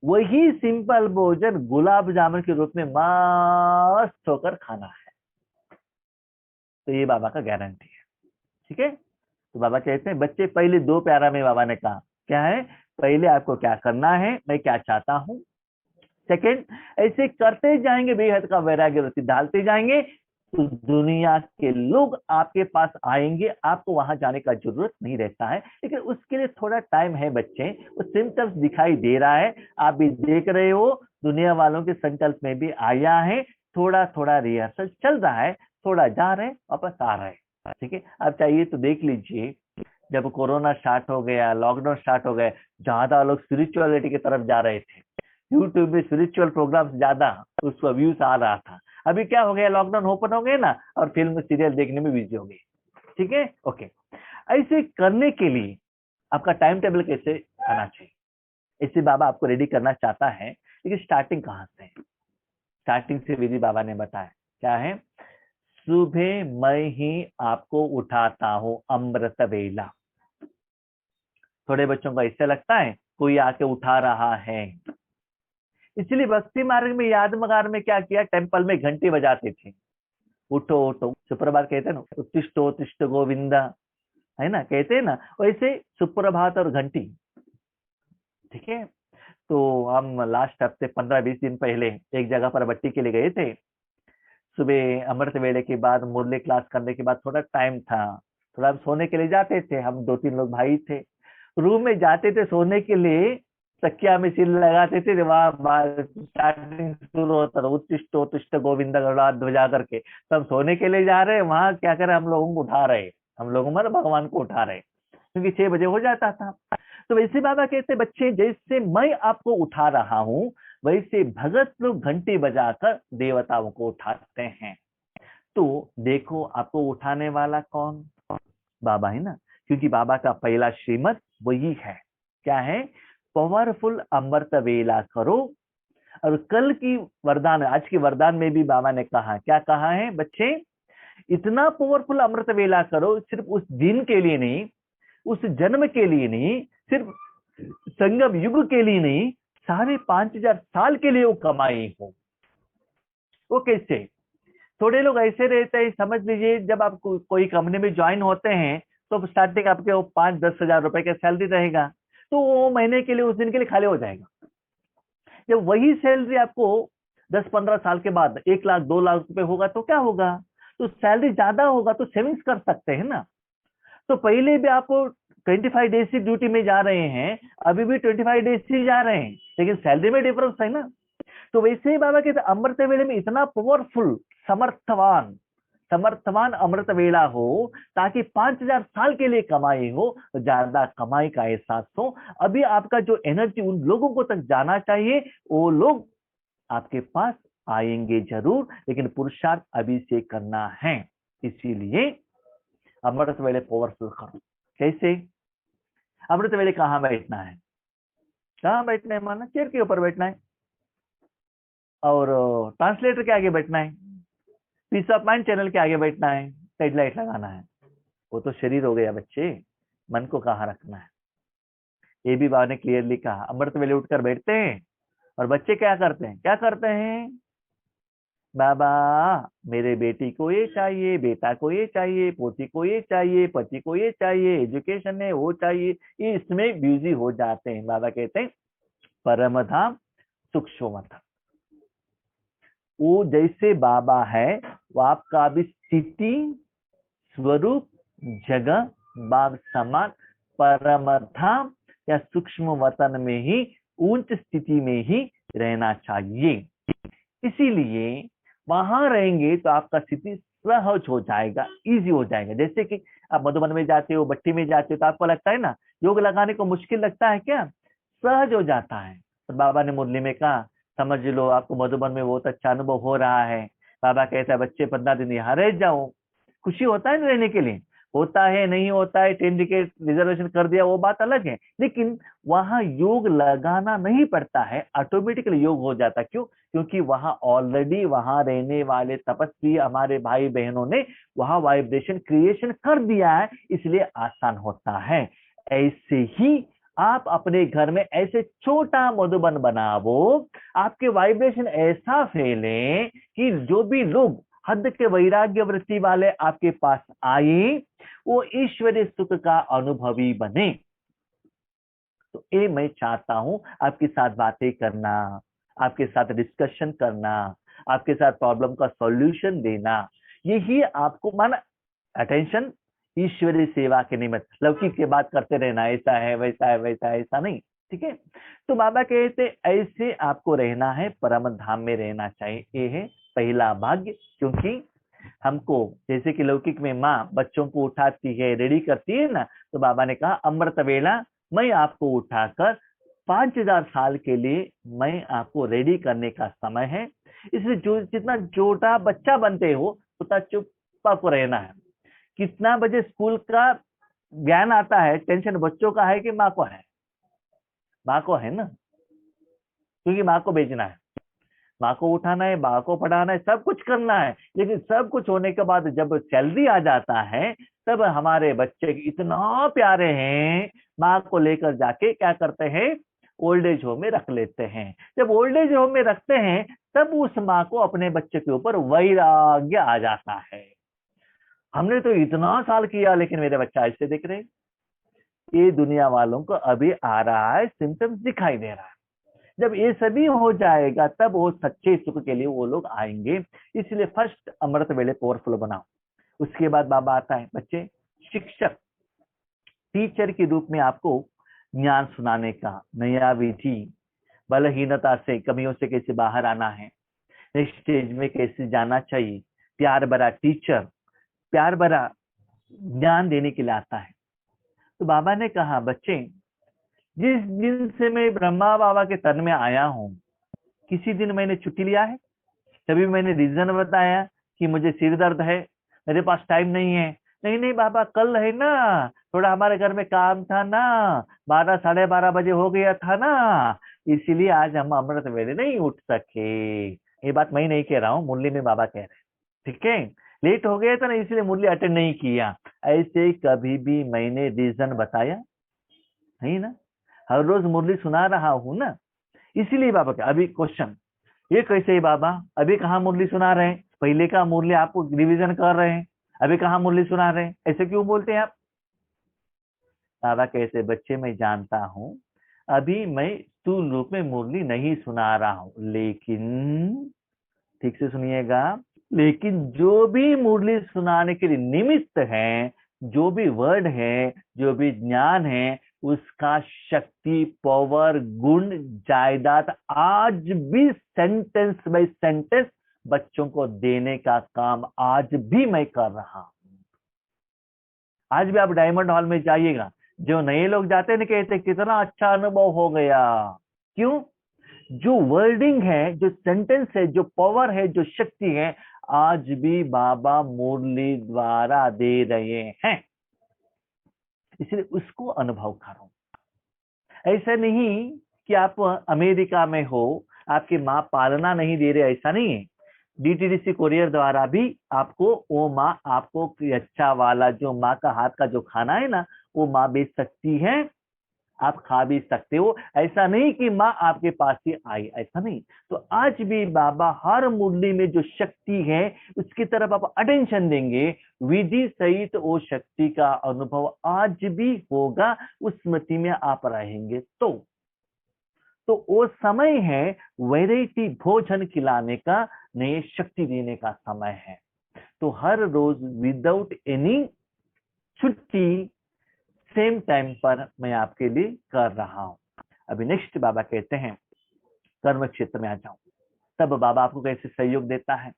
वही सिंपल भोजन गुलाब जामुन के रूप में मस्त होकर खाना है। तो ये बाबा का गारंटी है, ठीक है। तो बाबा कहते हैं बच्चे, पहले 2 प्यारा में बाबा ने कहा क्या है, पहले आपको क्या करना है, मैं क्या चाहता हूं। सेकंड, ऐसे करते जाएंगे, बेहद का वैराग्य वृत्ति डालते जाएंगे, तो दुनिया के लोग आपके पास आएंगे, आपको वहां जाने का जरूरत नहीं रहता है। लेकिन उसके लिए थोड़ा टाइम है बच्चे, वो सिम्टम्स दिखाई दे रहा है, आप भी देख रहे हो, दुनिया वालों के संकल्प में भी आया है, थोड़ा थोड़ा रिहर्सल चल रहा है, थोड़ा जा रहे हैं वापस आ रहे हैं, ठीक है। आप चाहिए तो देख लीजिए, जब कोरोना स्टार्ट हो गया, लॉकडाउन स्टार्ट हो गए, ज्यादा लोग स्पिरिचुअलिटी की तरफ जा रहे थे। यूट्यूब में स्पिरिचुअल प्रोग्राम ज्यादा उसका व्यूज आ रहा था। अभी क्या हो गया, लॉकडाउन ओपन हो गया ना, और फिल्म सीरियल देखने में बिजी हो गए। ठीक है, ओके। ऐसे करने के लिए आपका टाइम टेबल कैसे आना चाहिए, इससे बाबा आपको रेडी करना चाहता है। लेकिन स्टार्टिंग कहाँ से है? स्टार्टिंग से विधि बाबा ने बताया क्या है। सुबह मैं ही आपको उठाता हूँ अमृत वेला। थोड़े बच्चों को ऐसे लगता है कोई आके उठा रहा है, इसलिए भक्ति मार्ग में याद मगार में क्या किया, टेम्पल में घंटी बजाते थे। उठो उठो, सुप्रभात कहते हैं ना, उत्तिष्ठो उत्तिष्ठ गोविंदा, है ना, कहते हैं ना, वैसे सुप्रभात और घंटी। ठीक है, तो हम लास्ट हफ्ते 15-20 दिन पहले एक जगह पर बट्टी के लिए गए थे। सुबह अमृत वेले के बाद मुरली क्लास करने के बाद थोड़ा टाइम था, थोड़ा हम सोने के लिए जाते थे। हम 2-3 लोग भाई थे, रूम में जाते थे सोने के लिए, तकिया में सिर लगाते थे, वहां स्टार्टिंग शुरू होता था उत्तिष्ठ उत्तिष्ठ गोविंद गरुड़ा ध्वजा करके। तो हम सोने के लिए जा रहे हैं, वहां क्या करे, हम लोगों को उठा रहे, हम लोग मतलब भगवान को उठा रहे, क्योंकि 6 बजे हो जाता था। तो वैसे बाबा कहते, बच्चे जैसे मैं आपको उठा रहा हूं, वैसे भगत लोग घंटी बजाकर देवताओं को उठाते हैं। तो देखो आपको उठाने वाला कौन, बाबा है ना, क्योंकि बाबा का पहला श्रीमत वही है। क्या है, पावरफुल अमृत वेला करो। और कल की वरदान, आज की वरदान में भी बाबा ने कहा, क्या कहा है बच्चे, इतना पावरफुल अमृत वेला करो, सिर्फ उस दिन के लिए नहीं, उस जन्म के लिए नहीं, सिर्फ संगम युग के लिए नहीं, 5,500 साल के लिए वो कमाई हो। वो कैसे, थोड़े लोग ऐसे रहते हैं, समझ लीजिए जब आप कोई कंपनी में ज्वाइन होते हैं तो स्टार्टिंग आपके वो 5-10 हजार रुपए का सैलरी रहेगा, तो वो महीने के लिए, उस दिन के लिए खाली हो जाएगा। जब वही सैलरी आपको 10-15 साल के बाद 1 लाख 2 लाख रुपए होगा तो क्या होगा, तो सैलरी ज्यादा होगा तो सेविंग्स कर सकते हैं ना। तो पहले भी आप 25 डेज की ड्यूटी में जा रहे हैं, अभी भी 25 डेज से जा रहे हैं, लेकिन सैलरी में डिफरेंस है ना। तो वैसे ही बाबा कहते अमृत वेले में इतना पावरफुल समर्थवान समर्थवान अमृत वेला हो, ताकि 5,000 साल के लिए कमाई हो, ज्यादा कमाई का एहसास हो। अभी आपका जो एनर्जी उन लोगों को तक जाना चाहिए, वो लोग आपके पास आएंगे जरूर, लेकिन पुरुषार्थ अभी से करना है। इसीलिए अमृत वेले पावरफुल करो। कैसे, अमृत वेले कहाँ बैठना है, कहाँ बैठना है, माना चेयर के ऊपर बैठना है, और ट्रांसलेटर के आगे बैठना है, पीस ऑफ माइंड चैनल के आगे बैठना है, हेडलाइट लगाना है। वो तो शरीर हो गया बच्चे, मन को कहाँ रखना है, ये भी बाबा ने क्लियरली कहा। अमृत वेले उठकर बैठते हैं, और बच्चे क्या करते हैं, क्या करते हैं, बाबा मेरे बेटी को ये चाहिए, बेटा को ये चाहिए, पोती को ये चाहिए, पति को ये चाहिए, एजुकेशन है वो चाहिए, ये इसमें बिजी हो जाते हैं। बाबा कहते हैं परम धाम सूक्ष्म धाम, वो जैसे बाबा है वो आपका भी स्थिति स्वरूप जगह बाग समान परम धाम या सूक्ष्म वतन में ही, उच्च स्थिति में ही रहना चाहिए। इसीलिए वहां रहेंगे तो आपका स्थिति सहज हो जाएगा, इजी हो जाएगा। जैसे कि आप मधुबन में जाते हो, भट्टी में जाते हो, तो आपको लगता है ना योग लगाने को मुश्किल लगता है, क्या सहज हो जाता है। तो बाबा ने मुरली में कहा, समझ लो आपको मधुबन में बहुत अच्छा अनुभव हो रहा है। बाबा कहता है बच्चे 15 दिन यहाँ रह जाओ, खुशी होता है ना रहने के लिए, होता है नहीं होता है, ट्रेन टिकट रिजर्वेशन कर दिया वो बात अलग है, लेकिन वहां योग लगाना नहीं पड़ता है, ऑटोमेटिकली योग हो जाता है। क्यों, क्योंकि वहां ऑलरेडी वहां रहने वाले तपस्वी हमारे भाई बहनों ने वहां वाइब्रेशन क्रिएशन कर दिया है, इसलिए आसान होता है। ऐसे ही आप अपने घर में ऐसे छोटा मधुबन बनाओ, आपके वाइब्रेशन ऐसा फैले कि जो भी लोग हद के वैराग्य वृत्ति वाले आपके पास आए, वो ईश्वरीय सुख का अनुभवी बने। तो ये मैं चाहता हूं, आपके साथ बातें करना, आपके साथ डिस्कशन करना, आपके साथ प्रॉब्लम का सॉल्यूशन देना, यही आपको माना अटेंशन ईश्वरीय सेवा के निमित्त। लौकिक के बात करते रहना, ऐसा है वैसा है वैसा है, ऐसा नहीं। ठीक है, तो बाबा कहते ऐसे आपको रहना है, परम धाम में रहना चाहिए, ये है पहला भाग्य। क्योंकि हमको जैसे कि लौकिक में माँ बच्चों को उठाती है, रेडी करती है ना, तो बाबा ने कहा अमृत वेला मैं आपको उठाकर 5000 साल के लिए मैं आपको रेडी करने का समय है। इसलिए जो जितना छोटा बच्चा बनते हो उतना चुप को रहना है। कितना बजे स्कूल का ज्ञान आता है, टेंशन बच्चों का है कि माँ को है? माँ को है ना, क्योंकि माँ को भेजना है, माँ को उठाना है, माँ को पढ़ाना है, सब कुछ करना है। लेकिन सब कुछ होने के बाद जब सैलरी आ जाता है तब हमारे बच्चे इतना प्यारे हैं, माँ को लेकर जाके क्या करते हैं, ओल्ड एज होम में रख लेते हैं। जब ओल्ड एज होम में रखते हैं तब उस माँ को अपने बच्चे के ऊपर वैराग्य आ जाता है। हमने तो इतना साल किया लेकिन मेरे बच्चा ऐसे दिख रहे। ये दुनिया वालों को अभी आ रहा है, सिम्टम्स दिखाई दे रहा है। जब ये सभी हो जाएगा तब वो सच्चे सुख के लिए वो लोग आएंगे। इसलिए फर्स्ट अमृत वेले पावरफुल बनाओ। उसके बाद बाबा आता है, बच्चे शिक्षक टीचर के रूप में आपको ज्ञान सुनाने का नया विधि, बलहीनता से कमियों से कैसे बाहर आना है, नेक्स्ट स्टेज में कैसे जाना चाहिए, प्यार भरा टीचर प्यार भरा ज्ञान देने के लिए आता है। तो बाबा ने कहा बच्चे जिस दिन से मैं ब्रह्मा बाबा के तन में आया हूं, किसी दिन मैंने छुट्टी लिया है? तभी मैंने रीजन बताया कि मुझे सिर दर्द है, मेरे पास टाइम नहीं है। नहीं नहीं बाबा, कल है ना, थोड़ा हमारे घर में काम था ना, 12 साढ़े 12 बजे हो गया था ना, इसीलिए आज हम अमृत वेले नहीं उठ सके। ये बात मैं नहीं कह रहा हूँ, मुरली में बाबा कह रहे हैं, ठीक है। लेट हो गया था ना, इसलिए मुरली अटेंड नहीं किया। ऐसे कभी भी मैंने रीजन बताया नहीं ना, हर रोज मुरली सुना रहा हूं ना, इसीलिए बाबा का अभी क्वेश्चन ये कैसे है बाबा, अभी कहाँ मुरली सुना रहे हैं, पहले का मुरली आपको रिवीजन कर रहे हैं, अभी कहाँ मुरली सुना रहे हैं, ऐसे क्यों बोलते हैं आप? बाबा कैसे बच्चे मैं जानता हूं अभी मैं स्थूल रूप में मुरली नहीं सुना रहा हूं, लेकिन ठीक से सुनिएगा, लेकिन जो भी मुरली सुनाने के लिए निमित्त है, जो भी वर्ड है, जो भी ज्ञान है, उसका शक्ति पावर गुण जायदाद आज भी सेंटेंस बाय सेंटेंस बच्चों को देने का काम आज भी मैं कर रहा हूं। आज भी आप डायमंड हॉल में जाइएगा, जो नए लोग जाते हैं ना, कहते कितना अच्छा अनुभव हो गया। क्यों? जो वर्डिंग है, जो सेंटेंस है, जो पावर है, जो शक्ति है, आज भी बाबा मुरली द्वारा दे रहे हैं, इसलिए उसको अनुभव करो। ऐसा नहीं कि आप अमेरिका में हो, आपकी माँ पालना नहीं दे रहे, ऐसा नहीं है। डीटीडीसी कोरियर द्वारा भी आपको वो माँ आपको अच्छा वाला जो माँ का हाथ का जो खाना है ना, वो माँ बेच सकती है, आप खा भी सकते हो। ऐसा नहीं कि माँ आपके पास ही आई, ऐसा नहीं। तो आज भी बाबा हर मुरली में जो शक्ति है उसकी तरफ आप अटेंशन देंगे, विधि सहित वो शक्ति का अनुभव आज भी होगा, उस स्मृति में आप रहेंगे। तो वो समय है वैरायटी भोजन खिलाने का, नए शक्ति देने का समय है। तो हर रोज विदाउट एनी छुट्टी सेम टाइम पर मैं आपके लिए कर रहा हूं। अभी नेक्स्ट बाबा कहते हैं कर्म क्षेत्र में आ जाऊं, तब बाबा आपको कैसे सहयोग देता है।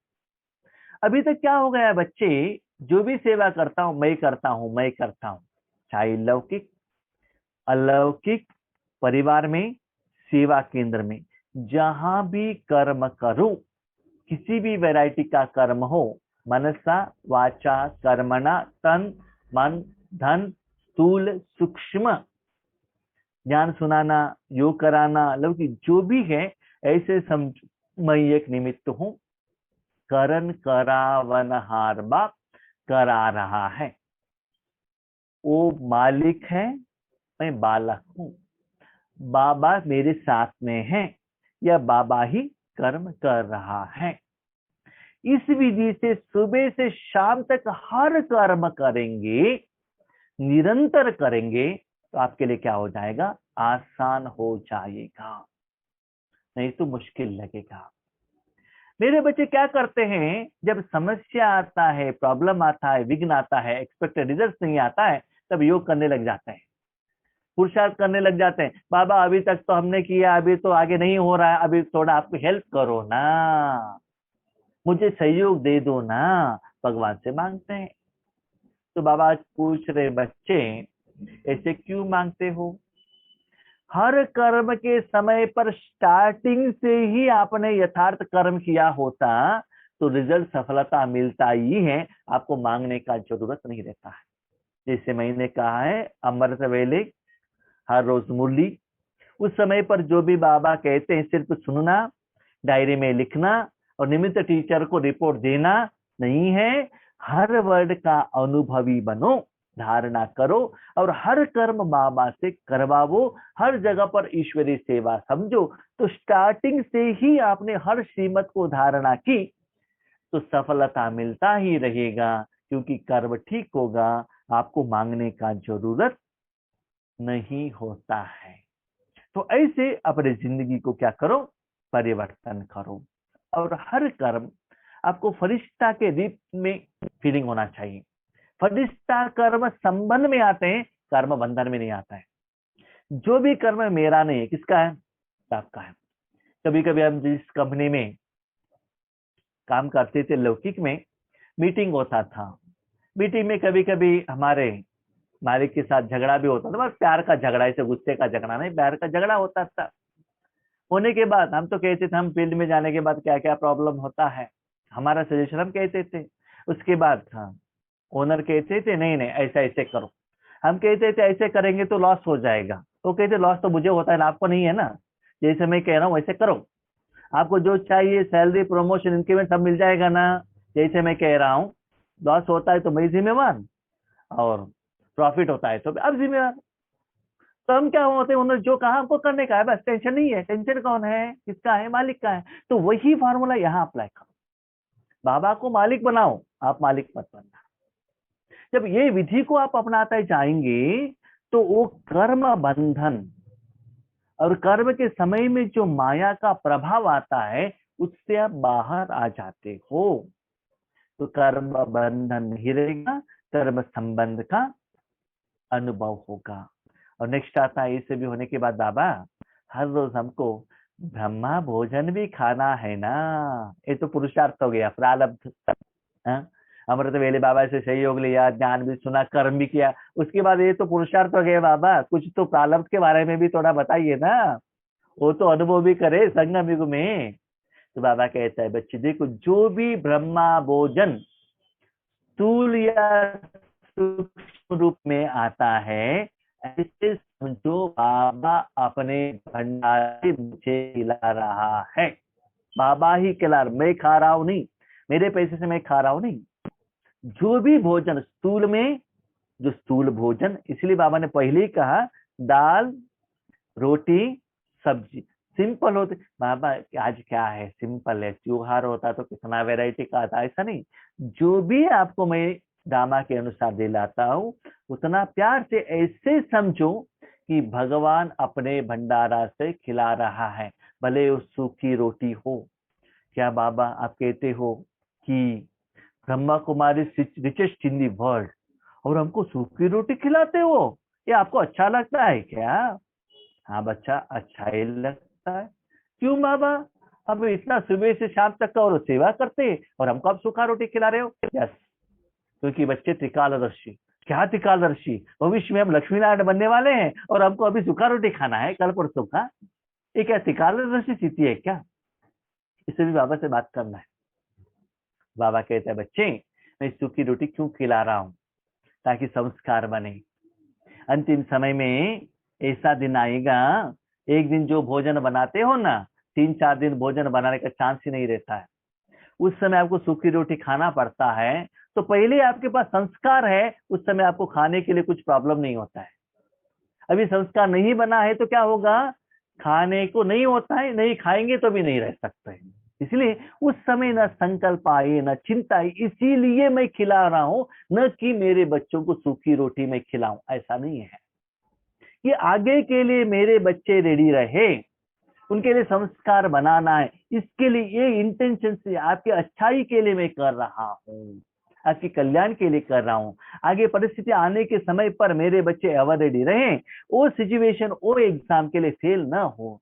अभी तक क्या हो गया बच्चे, जो भी सेवा करता हूं मैं करता हूं, मैं करता हूं, चाहे लौकिक अलौकिक, परिवार में, सेवा केंद्र में, जहां भी कर्म करूं, किसी भी वैरायटी का कर्म हो, मनसा वाचा कर्मणा, तन मन धन स्थूल सूक्ष्म, ज्ञान सुनाना, योग कराना, लौकिक जो भी है, ऐसे समझ मैं एक निमित्त हूं, करण करावनहार बाप करा रहा है। वो मालिक है, मैं बालक हूं, बाबा मेरे साथ में है, या बाबा ही कर्म कर रहा है। इस विधि से सुबह से शाम तक हर कर्म करेंगे, निरंतर करेंगे, तो आपके लिए क्या हो जाएगा, आसान हो जाएगा, नहीं तो मुश्किल लगेगा। मेरे बच्चे क्या करते हैं, जब समस्या आता है, प्रॉब्लम आता है, विघ्न आता है, एक्सपेक्टेड रिजल्ट नहीं आता है, तब योग करने लग जाते हैं, पुरुषार्थ करने लग जाते हैं। बाबा अभी तक तो हमने किया, अभी तो आगे नहीं हो रहा है, अभी थोड़ा आपको हेल्प करो ना, मुझे सहयोग दे दो ना। भगवान से मांगते हैं। तो बाबा आज पूछ रहे, बच्चे ऐसे क्यों मांगते हो? हर कर्म के समय पर स्टार्टिंग से ही आपने यथार्थ कर्म किया होता तो रिजल्ट सफलता मिलता ही है, आपको मांगने का जरूरत नहीं रहता है। जैसे मैंने कहा है, अमृत वेले हर रोज मुरली, उस समय पर जो भी बाबा कहते हैं सिर्फ सुनना, डायरी में लिखना और निमित्त टीचर को रिपोर्ट देना नहीं है। हर वर्ड का अनुभवी बनो, धारणा करो और हर कर्म बाबा से करवाओ, हर जगह पर ईश्वरीय सेवा समझो। तो स्टार्टिंग से ही आपने हर श्रीमत को धारणा की तो सफलता मिलता ही रहेगा, क्योंकि कर्म ठीक होगा, आपको मांगने का जरूरत नहीं होता है। तो ऐसे अपने जिंदगी को क्या करो, परिवर्तन करो। और हर कर्म आपको फरिश्ता के रूप में फीलिंग होना चाहिए। फरिश्ता कर्म संबंध में आते हैं, कर्म बंधन में नहीं आता है। जो भी कर्म मेरा नहीं है, किसका है? आपका है। कभी कभी हम जिस कंपनी में काम करते थे, लौकिक में मीटिंग होता था। मीटिंग में कभी कभी हमारे मालिक के साथ झगड़ा भी होता था, बस प्यार का झगड़ा, ऐसे गुस्से का झगड़ा नहीं, प्यार का झगड़ा होता था। होने के बाद हम तो कहते थे, हम फील्ड में जाने के बाद क्या क्या प्रॉब्लम होता है, हमारा सजेशन हम कहते थे। उसके बाद हाँ, ओनर कहते थे नहीं नहीं ऐसा ऐसे करो, हम कहते थे ऐसे करेंगे तो लॉस हो जाएगा। तो कहते लॉस तो मुझे होता है ना, आपको नहीं है ना, जैसे मैं कह रहा हूँ वैसे करो, आपको जो चाहिए सैलरी प्रमोशन इंक्रीमेंट सब मिल जाएगा ना, जैसे मैं कह रहा हूँ। लॉस होता है तो मैं जिम्मेवार और प्रॉफिट होता है तो अब जिम्मेवार। तो हम क्या होते हैं, उन्होंने जो कहा हमको करने का है, बस टेंशन नहीं है। टेंशन कौन है, किसका है? मालिक का है। तो वही फार्मूला यहाँ अप्लाई करो, बाबा को मालिक बनाओ, आप मालिक मत बनना। जब ये विधि को आप अपनाते जाएंगे तो वो कर्म बंधन और कर्म के समय में जो माया का प्रभाव आता है उससे आप बाहर आ जाते हो। तो कर्म बंधन नहीं रहेगा, कर्म संबंध का अनुभव होगा। और नेक्स्ट आता है, इसे भी होने के बाद बाबा हर रोज हमको ब्रह्मा भोजन भी खाना है ना। ये तो पुरुषार्थ हो गया, प्रारब्ध। हाँ? अमृत वेले बाबा से सहयोग लिया, ज्ञान भी सुना, कर्म भी किया, उसके बाद ये तो पुरुषार्थ हो गया। बाबा कुछ तो प्रारब्ध के बारे में भी थोड़ा बताइए ना, वो तो अनुभव भी करे संगम युग में। तो बाबा कहता है, बच्चे देखो, जो भी ब्रह्मा भोजन स्थूल या सूक्ष्म रूप में आता है, ऐसे समझो बाबा अपने भंडार से मुझे खिला रहा है। बाबा ही खिला, मैं खा रहा हूं नहीं, मेरे पैसे से मैं खा रहा हूं नहीं। जो भी भोजन स्थूल में, जो स्थूल भोजन, इसलिए बाबा ने पहले ही कहा दाल रोटी सब्जी सिंपल होते। बाबा आज क्या है, सिंपल है, त्योहार होता तो कितना वैरायटी का आता, ऐसा नहीं। जो भी आपको मैं दामा के अनुसार दिलाता हूँ उतना प्यार से ऐसे समझो कि भगवान अपने भंडारा से खिला रहा है, भले वो सूखी रोटी हो। क्या बाबा आप कहते हो कि Brahma Kumari richest in the world और हमको सूखी रोटी खिलाते हो, ये आपको अच्छा लगता है क्या? हाँ बच्चा, अच्छा ही लगता है। क्यों बाबा, अब इतना सुबह से शाम तक का और सेवा करते और हमको आप सूखा रोटी खिला रहे हो? यस, क्योंकि बच्चे त्रिकालदर्शी। क्या त्रिकालदर्शी? भविष्य में हम लक्ष्मी नारायण बनने वाले हैं और हमको अभी सूखा रोटी खाना है कल परसों का? ये क्या त्रिकालदर्शी स्थिति है क्या? इससे भी बाबा से बात करना है। बाबा कहते हैं, बच्चे मैं सूखी रोटी क्यों खिला रहा हूँ? ताकि संस्कार बने। अंतिम समय में ऐसा दिन आएगा, एक दिन जो भोजन बनाते हो ना, 3-4 दिन भोजन बनाने का चांस ही नहीं रहता है। उस समय आपको सूखी रोटी खाना पड़ता है, तो पहले आपके पास संस्कार है, उस समय आपको खाने के लिए कुछ प्रॉब्लम नहीं होता है। अभी संस्कार नहीं बना है तो क्या होगा, खाने को नहीं होता है, नहीं खाएंगे तो भी नहीं रह सकते। इसलिए उस समय न संकल्प आए न चिंता आई, इसीलिए मैं खिला रहा हूं, न कि मेरे बच्चों को सूखी रोटी में खिलाऊं, ऐसा नहीं है। कि आगे के लिए मेरे बच्चे रेडी रहे, उनके लिए संस्कार बनाना है, इसके लिए ये इंटेंशन से आपकी अच्छाई के लिए मैं कर रहा हूँ, आपके कल्याण के लिए कर रहा हूँ। आगे परिस्थिति आने के समय पर मेरे बच्चे एवर रेडी रहे, वो सिचुएशन वो एग्जाम के लिए फेल ना हो।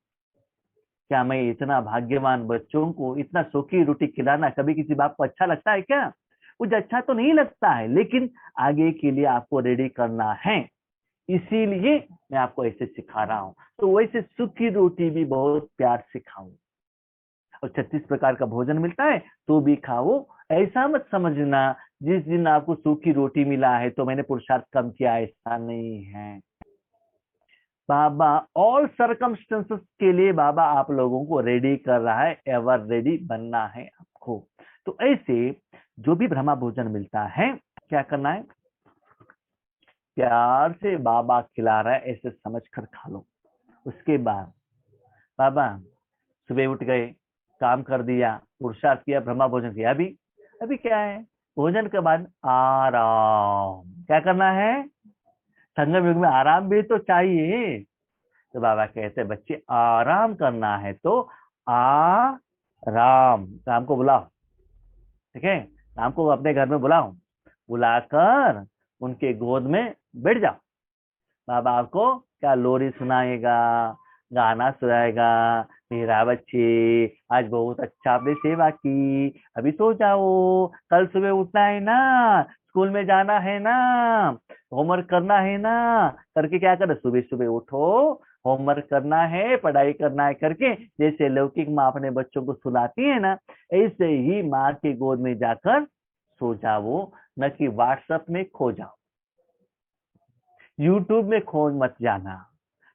क्या मैं इतना भाग्यवान बच्चों को इतना सूखी रोटी खिलाना कभी किसी बाप को अच्छा लगता है क्या? कुछ अच्छा तो नहीं लगता है, लेकिन आगे के लिए आपको रेडी करना है, इसीलिए मैं आपको ऐसे सिखा रहा हूं। तो वैसे सूखी रोटी भी बहुत प्यार से खाओ, और 36 प्रकार का भोजन मिलता है तो भी खाओ। ऐसा मत समझना जिस दिन आपको सूखी रोटी मिला है तो मैंने पुरुषार्थ कम किया, ऐसा नहीं है। बाबा ऑल सर्कमस्टेंसेस के लिए बाबा आप लोगों को रेडी कर रहा है, एवर रेडी बनना है आपको। तो ऐसे जो भी ब्रह्मा भोजन मिलता है क्या करना है, प्यार से बाबा खिला रहा है ऐसे समझ कर खा लो। उसके बाद बाबा सुबह उठ गए, काम कर दिया, पुरुषार्थ किया, ब्रह्मा भोजन किया, अभी क्या है, भोजन के बाद आराम। क्या करना है, संगम युग में आराम भी तो चाहिए। तो बाबा कहते हैं बच्चे आराम करना है तो राम को बुलाओ, ठीक है, राम को अपने घर में बुलाओ, बुलाकर उनके गोद में बैठ जाओ। बाबा आपको क्या लोरी सुनाएगा, गाना सुनाएगा, मेरा बच्चे आज बहुत अच्छा आपने सेवा की, अभी सो जाओ, कल सुबह उठना है ना, स्कूल में जाना है ना, होमवर्क करना है ना, करके क्या कर, सुबह सुबह उठो, होमवर्क करना है, पढ़ाई करना है करके, जैसे लौकिक माँ अपने बच्चों को सुलाती है ना, ऐसे ही माँ के गोद में जाकर सो जाओ, न कि व्हाट्सएप में खो जाओ, यूट्यूब में खो मत जाना।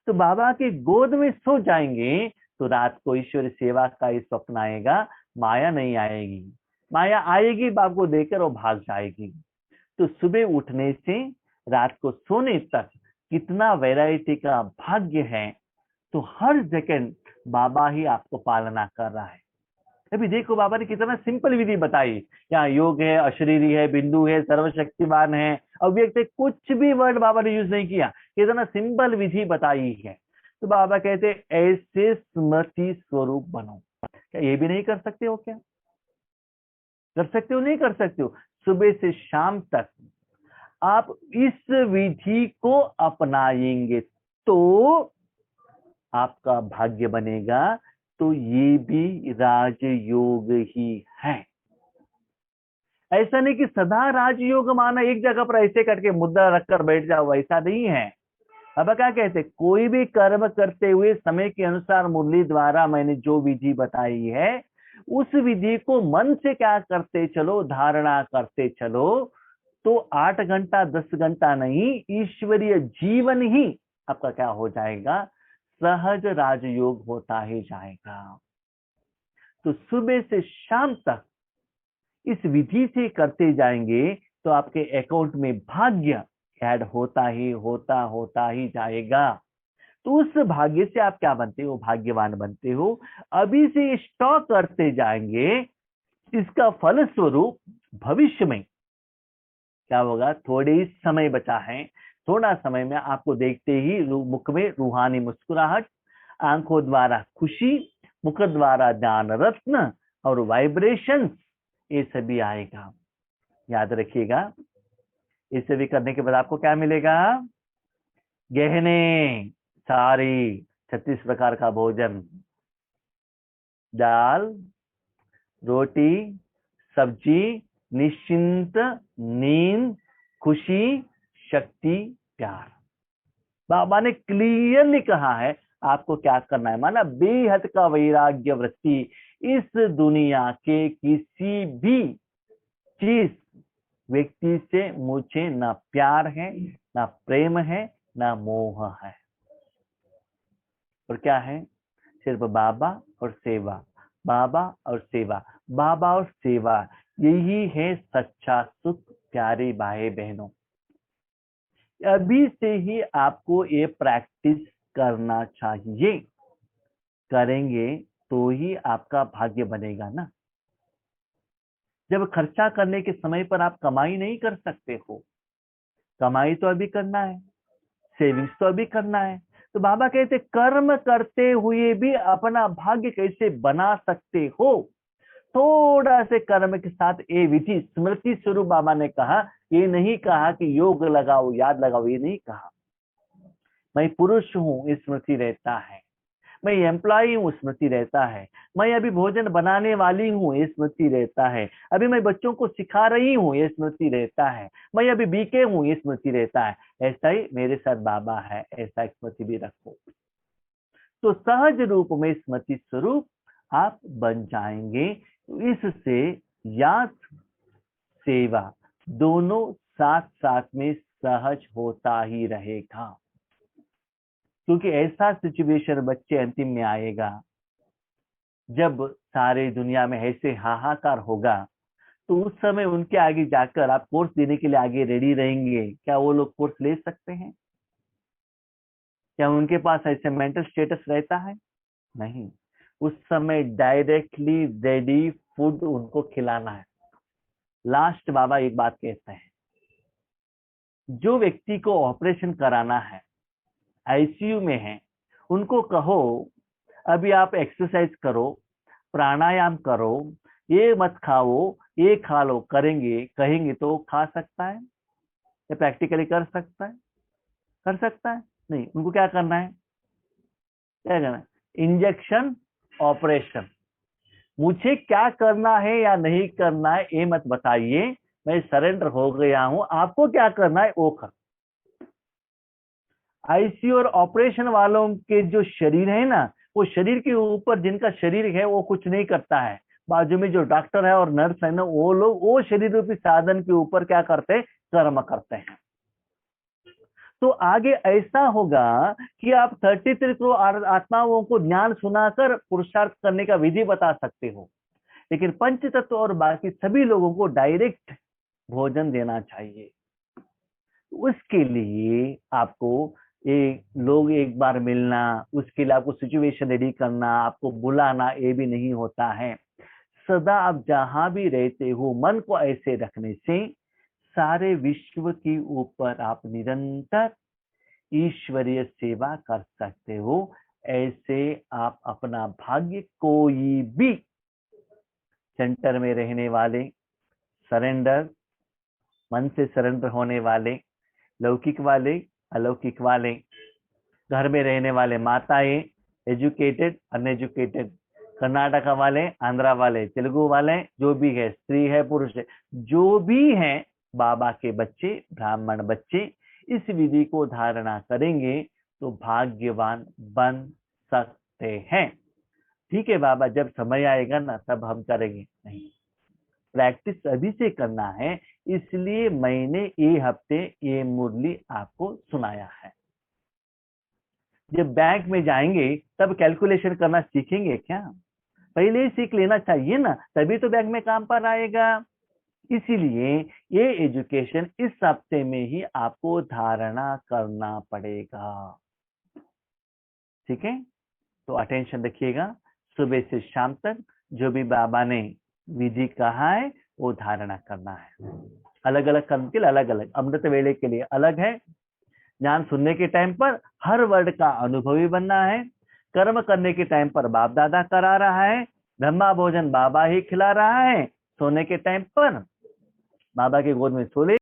तो बाबा के गोद में सो जाएंगे तो रात को ईश्वर सेवा का ही स्वप्न आएगा, माया नहीं आएगी। माया आएगी बाप को देकर और भाग जाएगी। तो सुबह उठने से रात को सोने तक कितना वैरायटी का भाग्य है। तो हर सेकंड बाबा ही आपको पालना कर रहा है। अभी देखो बाबा ने कितना सिंपल विधि बताई, यहाँ योग है, अशरीरी है, बिंदु है, सर्वशक्तिमान है, अव्यक्त है, कुछ भी वर्ड बाबा ने यूज नहीं किया, कितना सिंपल विधि बताई है। तो बाबा कहते ऐसे स्मृति स्वरूप बनो। क्या ये भी नहीं कर सकते हो, क्या कर सकते हो, नहीं कर सकते हो? सुबह से शाम तक आप इस विधि को अपनाएंगे तो आपका भाग्य बनेगा। तो ये भी राजयोग ही है। ऐसा नहीं कि सदा राजयोग माना एक जगह पर ऐसे करके मुद्रा रखकर बैठ जाओ, ऐसा नहीं है। अब क्या कहते, कोई भी कर्म करते हुए समय के अनुसार मुरली द्वारा मैंने जो विधि बताई है उस विधि को मन से क्या करते चलो, धारणा करते चलो, तो 8 घंटा 10 घंटा नहीं, ईश्वरीय जीवन ही आपका क्या हो जाएगा, सहज राजयोग होता ही जाएगा। तो सुबह से शाम तक इस विधि से करते जाएंगे तो आपके अकाउंट में भाग्य ऐड होता ही जाएगा। तो उस भाग्य से आप क्या बनते हो, भाग्यवान बनते हो। अभी से स्टॉक करते जाएंगे, इसका फल स्वरूप भविष्य में क्या होगा, थोड़े ही समय बचा है, थोड़ा समय में आपको देखते ही मुख में रूहानी मुस्कुराहट, आंखों द्वारा खुशी, मुख द्वारा ज्ञान रत्न और वाइब्रेशंस, ये सभी आएगा। याद रखिएगा, ये सभी करने के बाद आपको क्या मिलेगा, गहने सारी 36 प्रकार का भोजन, दाल रोटी सब्जी, निश्चिंत नींद, खुशी, शक्ति, प्यार। बाबा ने क्लियरली कहा है आपको क्या करना है, माना बेहद का वैराग्य वृत्ति। इस दुनिया के किसी भी चीज व्यक्ति से मुझे ना प्यार है, ना प्रेम है, ना मोह है, और क्या है, सिर्फ बाबा और सेवा, बाबा और सेवा, बाबा और सेवा, यही है सच्चा सुख। प्यारे भाई बहनों, अभी से ही आपको ये प्रैक्टिस करना चाहिए, करेंगे तो ही आपका भाग्य बनेगा ना। जब खर्चा करने के समय पर आप कमाई नहीं कर सकते हो, कमाई तो अभी करना है, सेविंग्स तो अभी करना है। तो बाबा कहते कर्म करते हुए भी अपना भाग्य कैसे बना सकते हो, थोड़ा से कर्म के साथ ये विधि स्मृति स्वरूप बाबा ने कहा। ये नहीं कहा कि योग लगाओ, याद लगाओ, ये नहीं कहा। मैं पुरुष हूं, ये स्मृति रहता है। मैं एम्प्लॉय हूँ, स्मृति रहता है। मैं अभी भोजन बनाने वाली हूँ, ये स्मृति रहता है। अभी मैं बच्चों को सिखा रही हूँ, ये स्मृति रहता है। मैं अभी बीके हूँ, ये स्मृति रहता है। ऐसा ही मेरे साथ बाबा है, ऐसा एक स्मृति भी रखो। तो सहज रूप में स्मृति स्वरूप आप बन जाएंगे। इससे याद सेवा दोनों साथ साथ में सहज होता ही रहेगा। क्योंकि ऐसा सिचुएशन बच्चे अंतिम में आएगा जब सारे दुनिया में ऐसे हाहाकार होगा, तो उस समय उनके आगे जाकर आप कोर्स देने के लिए आगे रेडी रहेंगे। क्या वो लोग कोर्स ले सकते हैं? क्या उनके पास ऐसे मेंटल स्टेटस रहता है? नहीं। उस समय डायरेक्टली रेडी फूड उनको खिलाना है। लास्ट बाबा एक बात कहते हैं, जो व्यक्ति को ऑपरेशन कराना है, आईसीयू में है, उनको कहो अभी आप एक्सरसाइज करो, प्राणायाम करो, ये मत खाओ, ये खा लो, कहेंगे तो खा सकता है या प्रैक्टिकली कर सकता है? कर सकता है? नहीं। उनको क्या करना है? क्या करना है? Injection, operation. मुझे क्या करना है या नहीं करना है ये मत बताइए, मैं सरेंडर हो गया हूं, आपको क्या करना है वो कर। आईसीयू और ऑपरेशन वालों के जो शरीर है ना, वो शरीर के ऊपर जिनका शरीर है वो कुछ नहीं करता है। बाजू में जो डॉक्टर है और नर्स है ना, वो लोग वो शरीर रूपी साधन के ऊपर क्या करते हैं? कर्म करते हैं। तो आगे ऐसा होगा कि आप 33 करोड़ आत्माओं को ज्ञान सुनाकर पुरुषार्थ करने का विधि बता सकते हो, लेकिन पंच तत्व और बाकी सभी लोगों को डायरेक्ट भोजन देना चाहिए। उसके लिए आपको लोग एक बार मिलना, उसके लिए आपको सिचुएशन रेडी करना, आपको बुलाना, ये भी नहीं होता है। सदा आप जहां भी रहते हो, मन को ऐसे रखने से सारे विश्व के ऊपर आप निरंतर ईश्वरीय सेवा कर सकते हो। ऐसे आप अपना भाग्य, कोई भी सेंटर में रहने वाले, सरेंडर, मन से सरेंडर होने वाले, लौकिक वाले, अलौकिक वाले, घर में रहने वाले माताएं, एजुकेटेड, अनएजुकेटेड, कर्नाटका वाले, आंध्रा वाले, तेलुगु वाले, जो भी है, स्त्री है, पुरुष है, जो भी है, बाबा के बच्चे, ब्राह्मण बच्चे, इस विधि को धारणा करेंगे तो भाग्यवान बन सकते हैं। ठीक है बाबा, जब समय आएगा ना तब हम करेंगे। नहीं, प्रैक्टिस अभी से करना है, इसलिए मैंने ये हफ्ते ये मुरली आपको सुनाया है। जब बैंक में जाएंगे तब कैलकुलेशन करना सीखेंगे क्या? पहले ही सीख लेना चाहिए ना, तभी तो बैंक में काम पर आएगा। इसीलिए ये एजुकेशन इस हफ्ते में ही आपको धारणा करना पड़ेगा। ठीक है, तो अटेंशन रखिएगा। सुबह से शाम तक जो भी बाबा ने विधि कहा है वो धारणा करना है। अलग अलग कर्म के लिए अलग अलग, अमृत वेले के लिए अलग है। ज्ञान सुनने के टाइम पर हर वर्ड का अनुभवी बनना है। कर्म करने के टाइम पर बाप दादा करा रहा है, ब्रह्मा भोजन बाबा ही खिला रहा है। सोने के टाइम पर बाबा की गोद में सो ले।